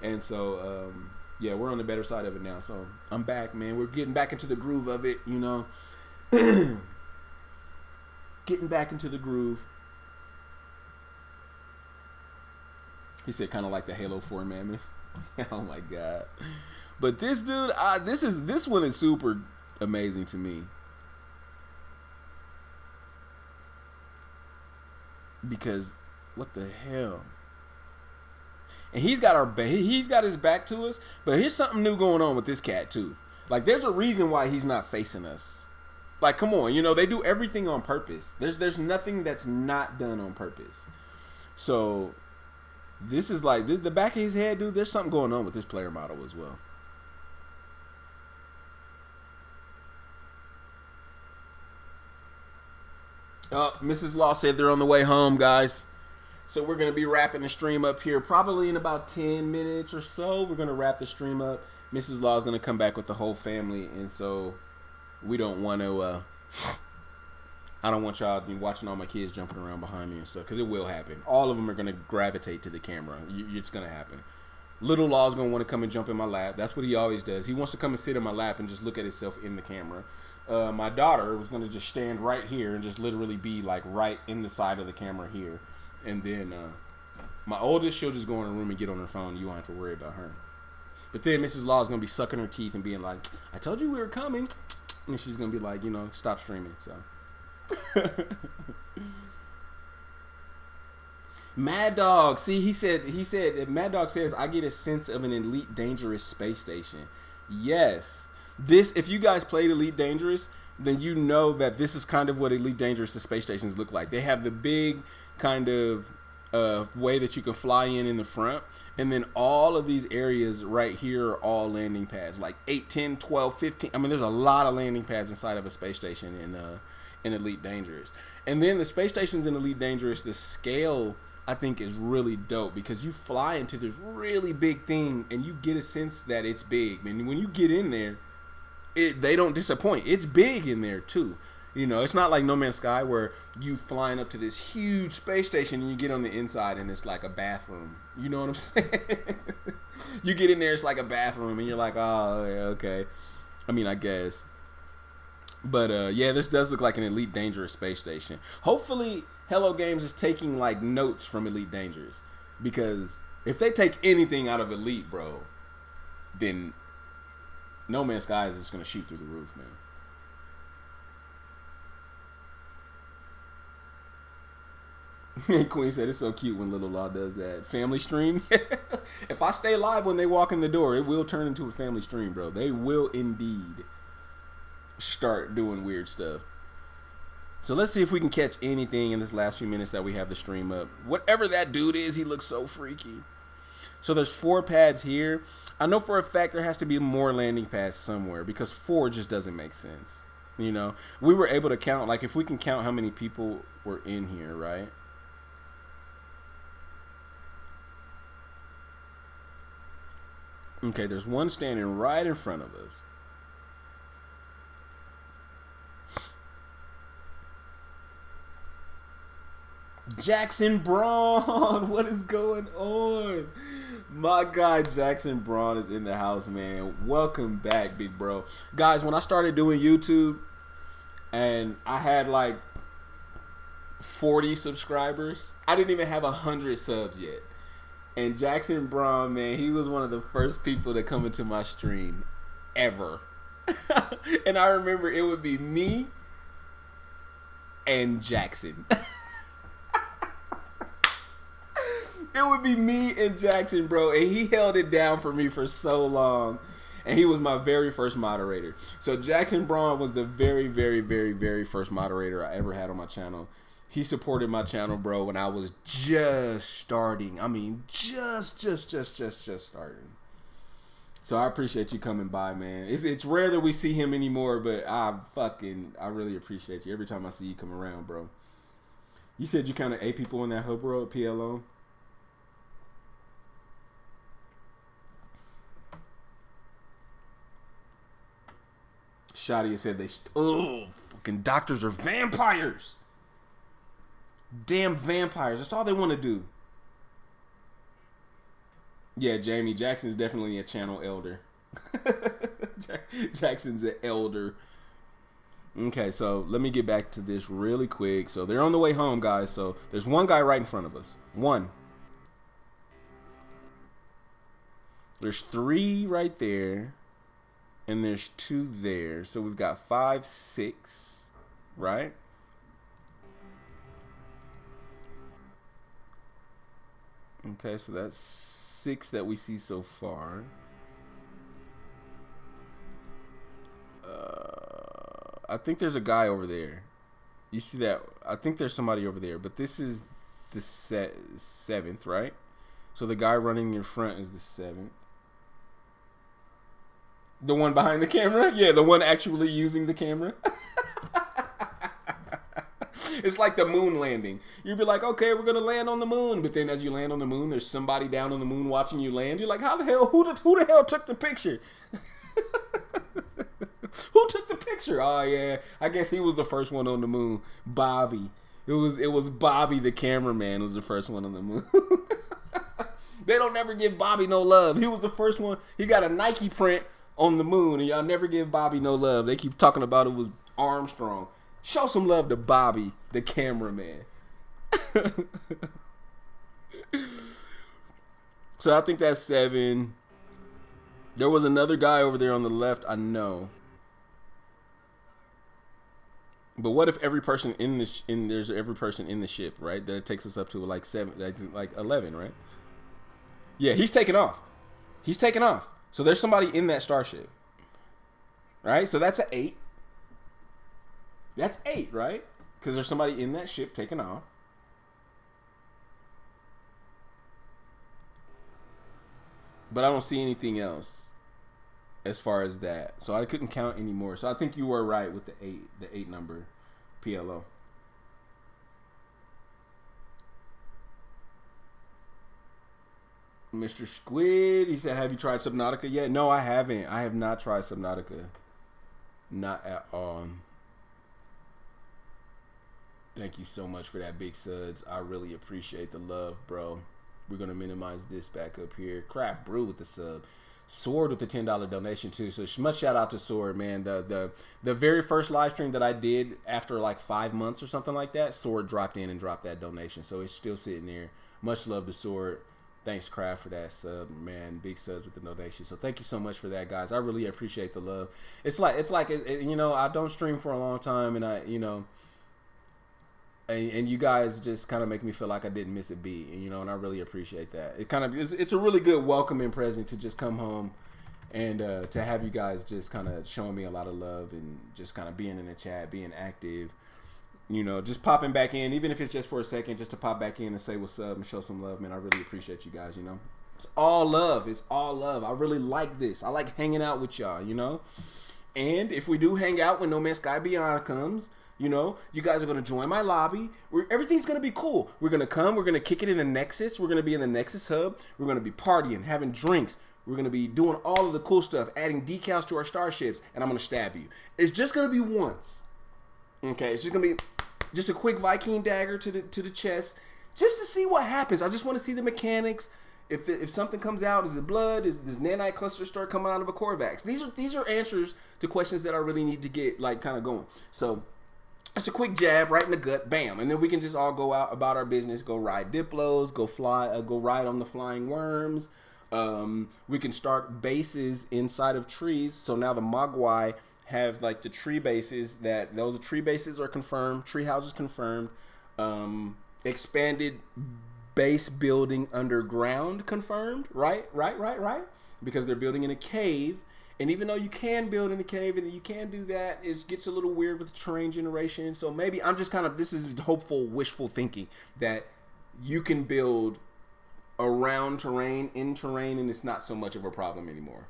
And so, yeah, we're on the better side of it now. So I'm back, man. We're getting back into the groove of it, you know. Getting back into the groove. He said kind of like the Halo 4 mammoth. Oh my god. But this dude, this one is super amazing to me. Because what the hell? And he's got his back to us, but here's something new going on with this cat too. Like there's a reason why he's not facing us. Like come on, you know, they do everything on purpose. There's nothing that's not done on purpose. So this is like the back of his head, dude. There's something going on with this player model as well. Mrs. Law said they're on the way home, guys. So we're gonna be wrapping the stream up here, probably in about 10 minutes or so. We're gonna wrap the stream up. Mrs. Law is gonna come back with the whole family, and so we don't want to. I don't want y'all watching all my kids jumping around behind me and stuff, because it will happen. All of them are going to gravitate to the camera. It's going to happen. Little Law's going to want to come and jump in my lap. That's what he always does. He wants to come and sit in my lap and just look at himself in the camera. My daughter was going to just stand right here and just literally be like right in the side of the camera here. And then my oldest, she'll just go in her room and get on her phone. You won't have to worry about her. But then Mrs. Law is going to be sucking her teeth and being like, I told you we were coming. And she's going to be like, you know, stop streaming. So. Mad Dog, see, he said Mad Dog says I get a sense of an Elite Dangerous space station. Yes, this, if you guys played Elite Dangerous, then you know that this is kind of what Elite Dangerous the space stations look like. They have the big kind of way that you can fly in the front, and then all of these areas right here are all landing pads, like 8, 10, 12, 15. I mean, there's a lot of landing pads inside of a space station in Elite Dangerous. And then the space stations in Elite Dangerous, the scale I think is really dope, because you fly into this really big thing and you get a sense that it's big. And when you get in there, they don't disappoint. It's big in there too. You know, it's not like No Man's Sky where you flying up to this huge space station and you get on the inside and it's like a bathroom. You know what I'm saying? You get in there, it's like a bathroom and you're like, oh, yeah, okay. I mean, I guess. But yeah, this does look like an Elite Dangerous space station. Hopefully, Hello Games is taking like notes from Elite Dangerous, because if they take anything out of Elite, bro, then No Man's Sky is just gonna shoot through the roof, man. Queen said it's so cute when Little Law does that. Family stream. If I stay live when they walk in the door, it will turn into a family stream, bro. They will indeed start doing weird stuff. So let's see if we can catch anything in this last few minutes that we have the stream up. Whatever that dude is, he looks so freaky. So there's 4 pads here. I know for a fact there has to be more landing pads somewhere, because 4 just doesn't make sense. You know, we were able to count, like if we can count how many people were in here, right? Okay, there's one standing right in front of us. Jackson Braun, what is going on? My guy Jackson Braun is in the house, man. Welcome back, big bro. Guys, when I started doing YouTube and I had like 40 subscribers, I didn't even have 100 subs yet. And Jackson Braun, man, he was one of the first people to come into my stream ever. And I remember it would be me and Jackson. It would be me and Jackson, bro. And he held it down for me for so long. And he was my very first moderator. So Jackson Braun was the very, very, very, very first moderator I ever had on my channel. He supported my channel, bro, when I was just starting. I mean, just starting. So I appreciate you coming by, man. It's rare that we see him anymore, but I really appreciate you. Every time I see you come around, bro. You said you kind of ate people in that hub world, PLO. Shadia said fucking doctors are vampires. Damn vampires. That's all they want to do. Yeah, Jamie Jackson's definitely a channel elder. Jackson's an elder. Okay, so let me get back to this really quick. So they're on the way home, guys. So there's one guy right in front of us. One. There's 3 right there. And there's 2 there. So we've got 5, 6. Right? Okay, so that's 6 that we see so far. I think there's a guy over there. You see that? I think there's somebody over there. But this is the 7th, right? So the guy running in front is the 7th. The one behind the camera? Yeah, the one actually using the camera. It's like the moon landing. You'd be like, okay, we're going to land on the moon. But then as you land on the moon, there's somebody down on the moon watching you land. You're like, how the hell? Who the hell took the picture? Who took the picture? Oh, yeah. I guess he was the first one on the moon. Bobby. It was Bobby, the cameraman, was the first one on the moon. They don't never give Bobby no love. He was the first one. He got a Nike print on the moon, and y'all never give Bobby no love. They keep talking about it was Armstrong. Show some love to Bobby, the cameraman. So I think that's 7. There was another guy over there on the left, I know. But what if every person there's every person in the ship, right? That takes us up to like 7, like 11, right? Yeah, he's taking off. He's taking off. So there's somebody in that starship, right? So that's an 8. That's 8, right? Because there's somebody in that ship taking off. But I don't see anything else as far as that. So I couldn't count anymore. So I think you were right with the 8 number, PLO. Mr. Squid, he said, have you tried Subnautica yet? No, I haven't. I have not tried Subnautica. Not at all. Thank you so much for that, Big Suds. I really appreciate the love, bro. We're going to minimize this back up here. Craft Brew with the sub. Sword with the $10 donation too. So much shout out to Sword, man. The very first live stream that I did after like 5 months or something like that, Sword dropped in and dropped that donation. So it's still sitting there. Much love to Sword. Thanks, Craft, for that sub, man. Big subs with the donation. So thank you so much for that, guys. I really appreciate the love. It's like you know, I don't stream for a long time, and and you guys just kind of make me feel like I didn't miss a beat, and I really appreciate that. It kind of it's a really good welcoming present to just come home and to have you guys just kind of showing me a lot of love and just kind of being in the chat, being active. Just popping back in, even if it's just for a second, just to pop back in and say what's up and show some love, man. I really appreciate you guys, It's all love. It's all love. I really like this. I like hanging out with y'all, And if we do hang out when No Man's Sky Beyond comes, you guys are going to join my lobby. Everything's going to be cool. We're going to come. We're going to kick it in the Nexus. We're going to be in the Nexus hub. We're going to be partying, having drinks. We're going to be doing all of the cool stuff, adding decals to our starships, and I'm going to stab you. It's just going to be once. Okay, it's just going to be just a quick Viking dagger to the chest, just to see what happens. I just want to see the mechanics. If something comes out, is it blood? Does nanite cluster start coming out of a Corvax? These are answers to questions that I really need to get kind of going. So it's a quick jab right in the gut, bam, and then we can just all go out about our business, go ride Diplos, go ride on the flying worms. We can start bases inside of trees. So now the Mogwai have the tree bases those tree bases are confirmed, tree houses confirmed, expanded base building underground confirmed, right, because they're building in a cave. And even though you can build in a cave and you can do that, it gets a little weird with terrain generation. So maybe I'm just this is hopeful, wishful thinking that you can build around terrain, in terrain, and it's not so much of a problem anymore.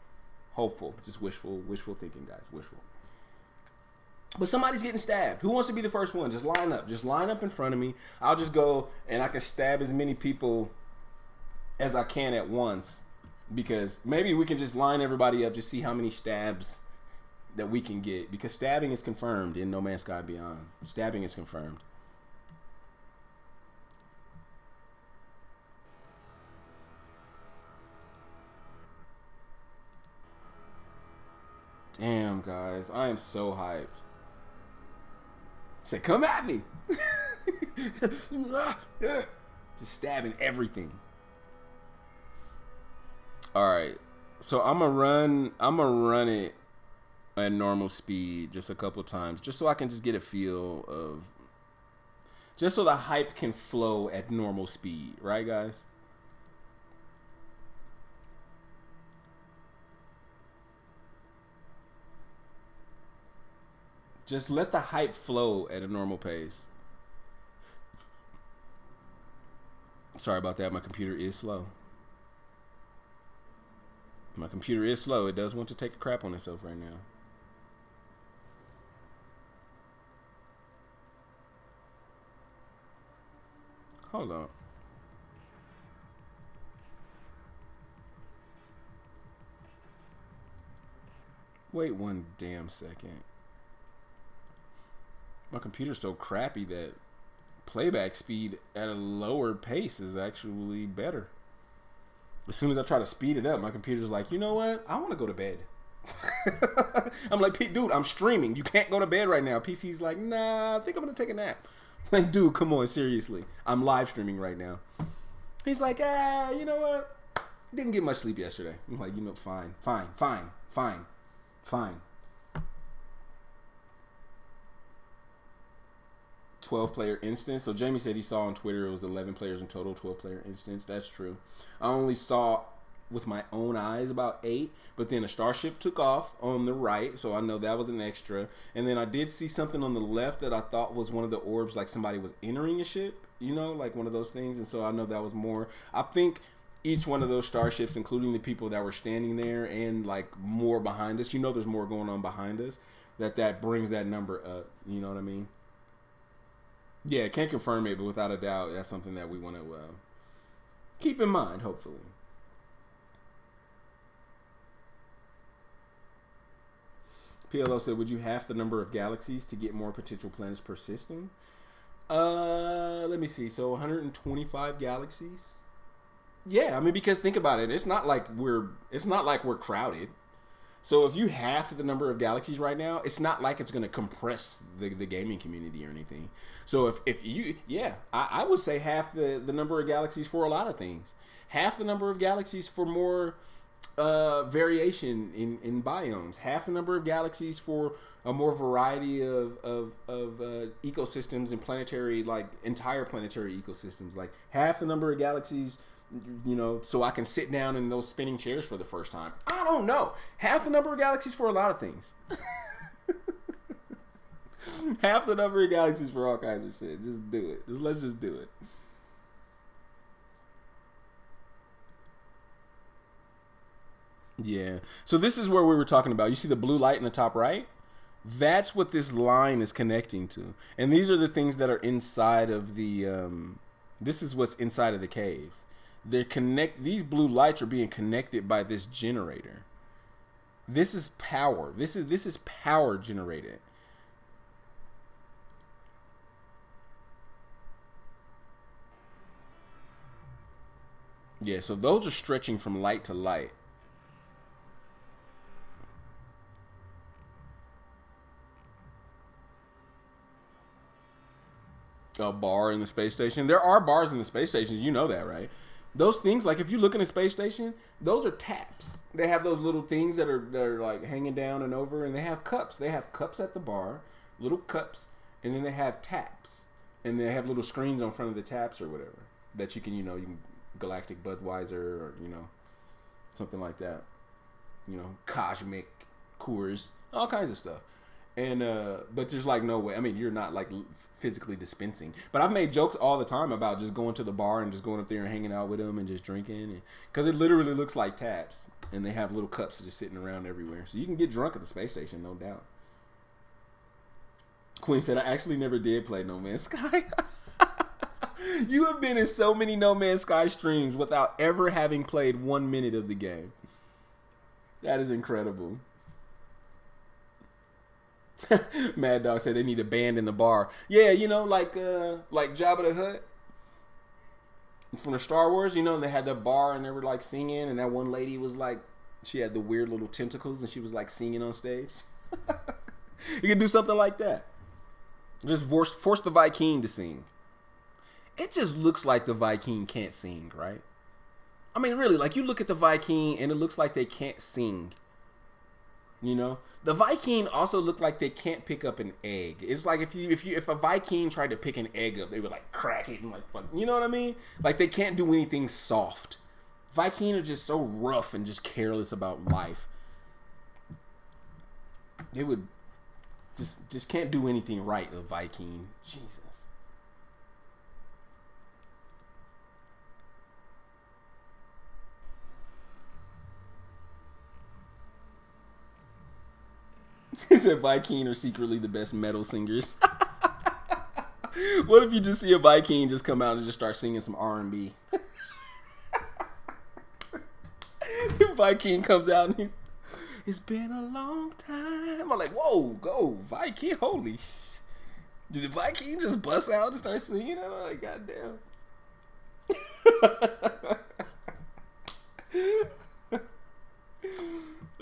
Hopeful. Just wishful thinking, guys. Wishful. But somebody's getting stabbed. Who wants to be the first one? Just line up. Just line up in front of me. I'll just go and I can stab as many people as I can at once. Because maybe we can just line everybody up, just see how many stabs that we can get. Because stabbing is confirmed in No Man's Sky Beyond. Stabbing is confirmed. Damn, guys. I am so hyped. Say, come at me. Just stabbing everything. All right. So I'm gonna run it at normal speed just a couple times, just so I can just get a feel of, just so the hype can flow at normal speed, right, guys? Just let the hype flow at a normal pace. Sorry about that. My computer is slow. My computer is slow. It does want to take a crap on itself right now. Hold on. Wait one damn second. My computer's so crappy that playback speed at a lower pace is actually better. As soon as I try to speed it up, my computer's like, you know what? I want to go to bed. I'm like, dude, I'm streaming. You can't go to bed right now. PC's like, nah, I think I'm going to take a nap. Like, dude, come on, seriously. I'm live streaming right now. He's like, you know what? Didn't get much sleep yesterday. I'm like, you know, fine. 12-player instance. So Jamie said he saw on Twitter it was 11 players in total, 12-player instance. That's true. I only saw with my own eyes about 8, but then a starship took off on the right, so I know that was an extra. And then I did see something on the left that I thought was one of the orbs, like somebody was entering a ship, you know, like one of those things. And so I know that was more. I think each one of those starships, including the people that were standing there and like more behind us, you know, there's more going on behind us, that brings that number up. You know what I mean? Yeah, can't confirm it, but without a doubt, that's something that we want to keep in mind, hopefully. PLO said, would you half the number of galaxies to get more potential planets per system? Let me see. So 125 galaxies? Yeah, I mean, because think about it. It's not like we're crowded. So if you halved the number of galaxies right now, it's not like it's going to compress the gaming community or anything. So if you, I would say half the number of galaxies for a lot of things. Half the number of galaxies for more variation in biomes. Half the number of galaxies for a more variety of ecosystems and planetary, like entire planetary ecosystems. Like half the number of galaxies, you know, so I can sit down in those spinning chairs for the first time. I don't know. Half the number of galaxies for a lot of things. Half the number of galaxies for all kinds of shit. Just do it. Let's just do it. Yeah. So this is where we were talking about. You see the blue light in the top right? That's what this line is connecting to. And these are the things that are inside of the this is what's inside of the caves. These blue lights are being connected by this generator. This is power. This is power generated. Yeah, so those are stretching from light to light. A bar in the space station. There are bars in the space stations. You know that, right? Those things, like if you look in a space station, those are taps. They have those little things that are like hanging down and over, and they have cups. They have cups at the bar, little cups, and then they have taps, and they have little screens on front of the taps or whatever that you can, you can Galactic Budweiser or something like that. Cosmic Coors, all kinds of stuff. And but there's like no way. I mean, you're not like physically dispensing. But I've made jokes all the time about just going to the bar and just going up there and hanging out with them and just drinking, because it literally looks like taps. And they have little cups just sitting around everywhere. So you can get drunk at the space station, no doubt. Queen said, I actually never did play No Man's Sky. You have been in so many No Man's Sky streams without ever having played 1 minute of the game. That is incredible. Mad Dog said they need a band in the bar. Yeah, you know, like Jabba the Hutt from the Star Wars. You know, they had that bar and they were like singing, and that one lady was like, she had the weird little tentacles and she was like singing on stage. You can do something like that. Just force the Viking to sing. It just looks like the Viking can't sing, right? I mean, really, like you look at the Viking and it looks like they can't sing. You know, the Viking also look like they can't pick up an egg. It's like if a Viking tried to pick an egg up, they would like crack it and like, you know what I mean? Like they can't do anything soft. Viking are just so rough and just careless about life. They would just can't do anything right. A Viking, Jesus. He said Viking are secretly the best metal singers. What if you just see a Viking just come out and just start singing some R&B? Viking comes out and it's been a long time. I'm like, whoa, go Viking, holy. Did the Viking just bust out and start singing? I'm like, goddamn.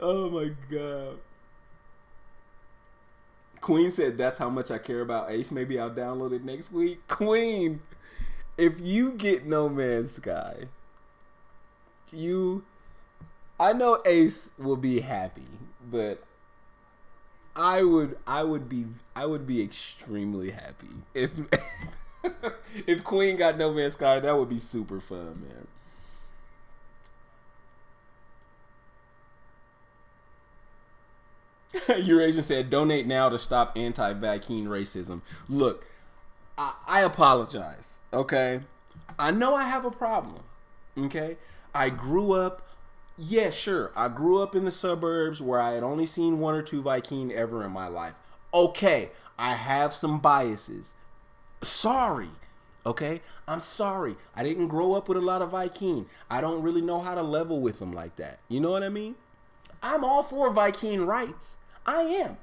Oh my God. Queen said, that's how much I care about Ace. Maybe I'll download it next week. Queen, if you get No Man's Sky, I know Ace will be happy, but I would be extremely happy if if Queen got No Man's Sky. That would be super fun, man. Eurasian said, donate now to stop anti-Viking racism. Look, I apologize, okay? I know I have a problem, okay? I grew up, yeah, sure. I grew up in the suburbs where I had only seen 1 or 2 Viking ever in my life. Okay, I have some biases. Sorry, okay? I'm sorry. I didn't grow up with a lot of Viking. I don't really know how to level with them like that. You know what I mean? I'm all for Viking rights. I am.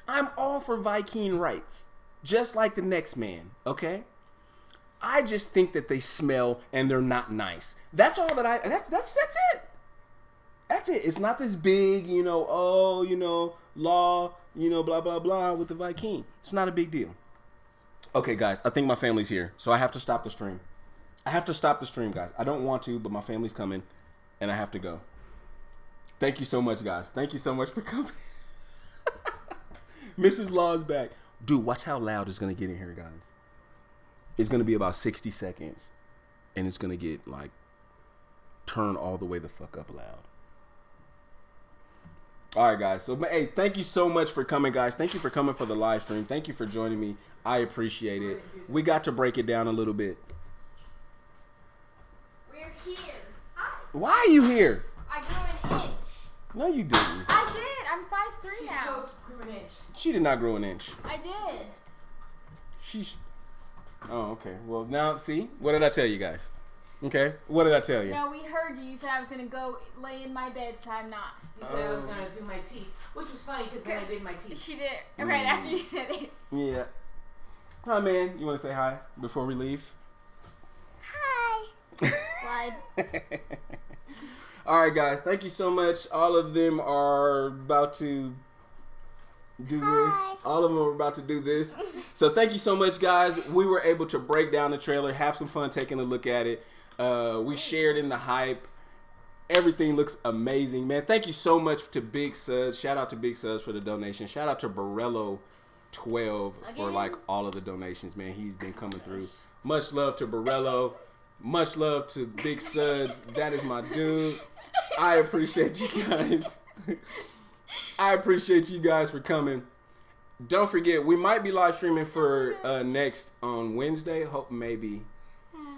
I'm all for Viking rights. Just like the next man, okay? I just think that they smell and they're not nice. That's all that that's it. That's it. It's not this big, you know, law, blah, blah, blah with the Viking. It's not a big deal. Okay, guys, I think my family's here, so I have to stop the stream. Guys. I don't want to, but my family's coming, and I have to go. Thank you so much, guys. Thank you so much for coming. Mrs. Law is back. Dude, watch how loud it's going to get in here, guys. It's going to be about 60 seconds, and it's going to get, like, turn all the way the fuck up loud. All right, guys. So, hey, thank you so much for coming, guys. Thank you for coming for the live stream. Thank you for joining me. I appreciate it. We got to break it down a little bit. We're here. Hi. Why are you here? I grew an inch. No, you didn't. I did. I'm 5'3" now. She did not grow an inch. I did. Oh, okay. Well, now, see? What did I tell you guys? Okay? What did I tell you? No, we heard you. You said I was going to go lay in my bed, so I'm not. You said I was going to do my teeth, which was funny because then I did my teeth. She did. Right after you said it. Yeah. Hi, man. You want to say hi before we leave? Hi. Slide. All right, guys. Thank you so much. All of them are about to do this. All of them are about to do this. So thank you so much, guys. We were able to break down the trailer, have some fun taking a look at it. We shared in the hype. Everything looks amazing, man. Thank you so much to Big Suds. Shout out to Big Suds for the donation. Shout out to Borello12 for like all of the donations, man. He's been coming through. Much love to Borello. Much love to Big Suds. That is my dude. I appreciate you guys. I appreciate you guys for coming. Don't forget, we might be live streaming for next on Wednesday. Hope maybe.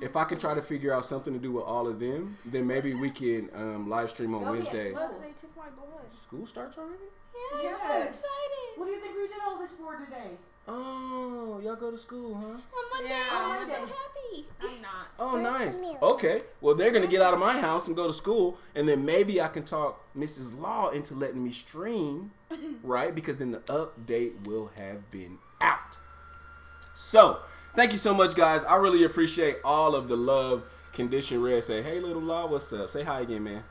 if I can try to figure out something to do with all of them, then maybe we can live stream on Wednesday. Look, they took my boy. School starts already? Yeah, I'm so excited. What do you think we did all this for today? Oh, y'all go to school, huh? On Monday, Yeah, I'm so Monday. happy. I'm not. Oh, nice. Okay. Well, they're going to get out of my house and go to school, and then maybe I can talk Mrs. Law into letting me stream, right? Because then the update will have been out. So, thank you so much, guys. I really appreciate all of the love. Condition Red say, hey, little Law, what's up? Say hi again, man.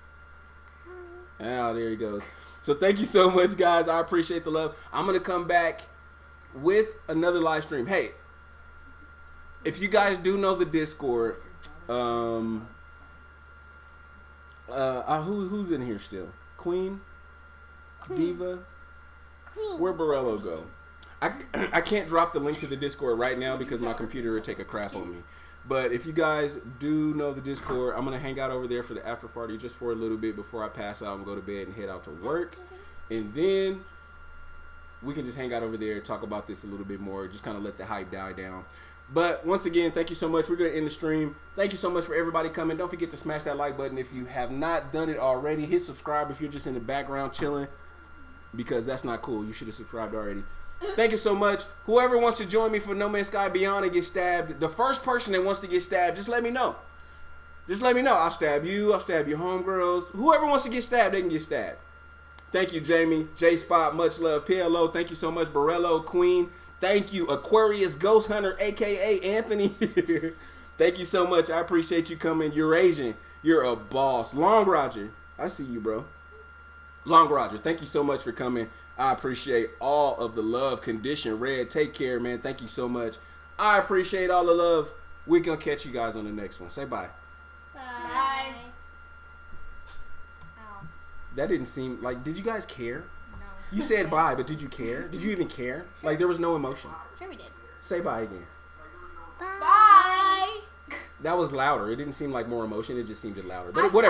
Hi. Oh, there he goes. So, thank you so much, guys. I appreciate the love. I'm going to come back with another live stream. Hey, if you guys do know the Discord, who's in here still? Queen? Diva? Where'd Borello go? I can't drop the link to the Discord right now because my computer would take a crap on me. But if you guys do know the Discord, I'm going to hang out over there for the after party just for a little bit before I pass out and go to bed and head out to work. And then we can just hang out over there and talk about this a little bit more. Just kind of let the hype die down. But once again, thank you so much. We're going to end the stream. Thank you so much for everybody coming. Don't forget to smash that like button if you have not done it already. Hit subscribe if you're just in the background chilling, because that's not cool. You should have subscribed already. Thank you so much. Whoever wants to join me for No Man's Sky Beyond and get stabbed, the first person that wants to get stabbed, just let me know. Just let me know. I'll stab you. I'll stab your homegirls. Whoever wants to get stabbed, they can get stabbed. Thank you, Jamie. J-Spot, much love. PLO, thank you so much. Borello, Queen, thank you. Aquarius Ghost Hunter, a.k.a. Anthony. Thank you so much. I appreciate you coming. Eurasian, you're a boss. Long Roger, I see you, bro. Long Roger, thank you so much for coming. I appreciate all of the love. Condition Red, take care, man. Thank you so much. I appreciate all the love. We're going to catch you guys on the next one. Say bye. Bye. Ow. That didn't seem like, did you guys care? No. You said bye, but did you care? Did you even care? Like, there was no emotion. Sure we did. Say bye again. Bye. That was louder. It didn't seem like more emotion. It just seemed louder. But whatever.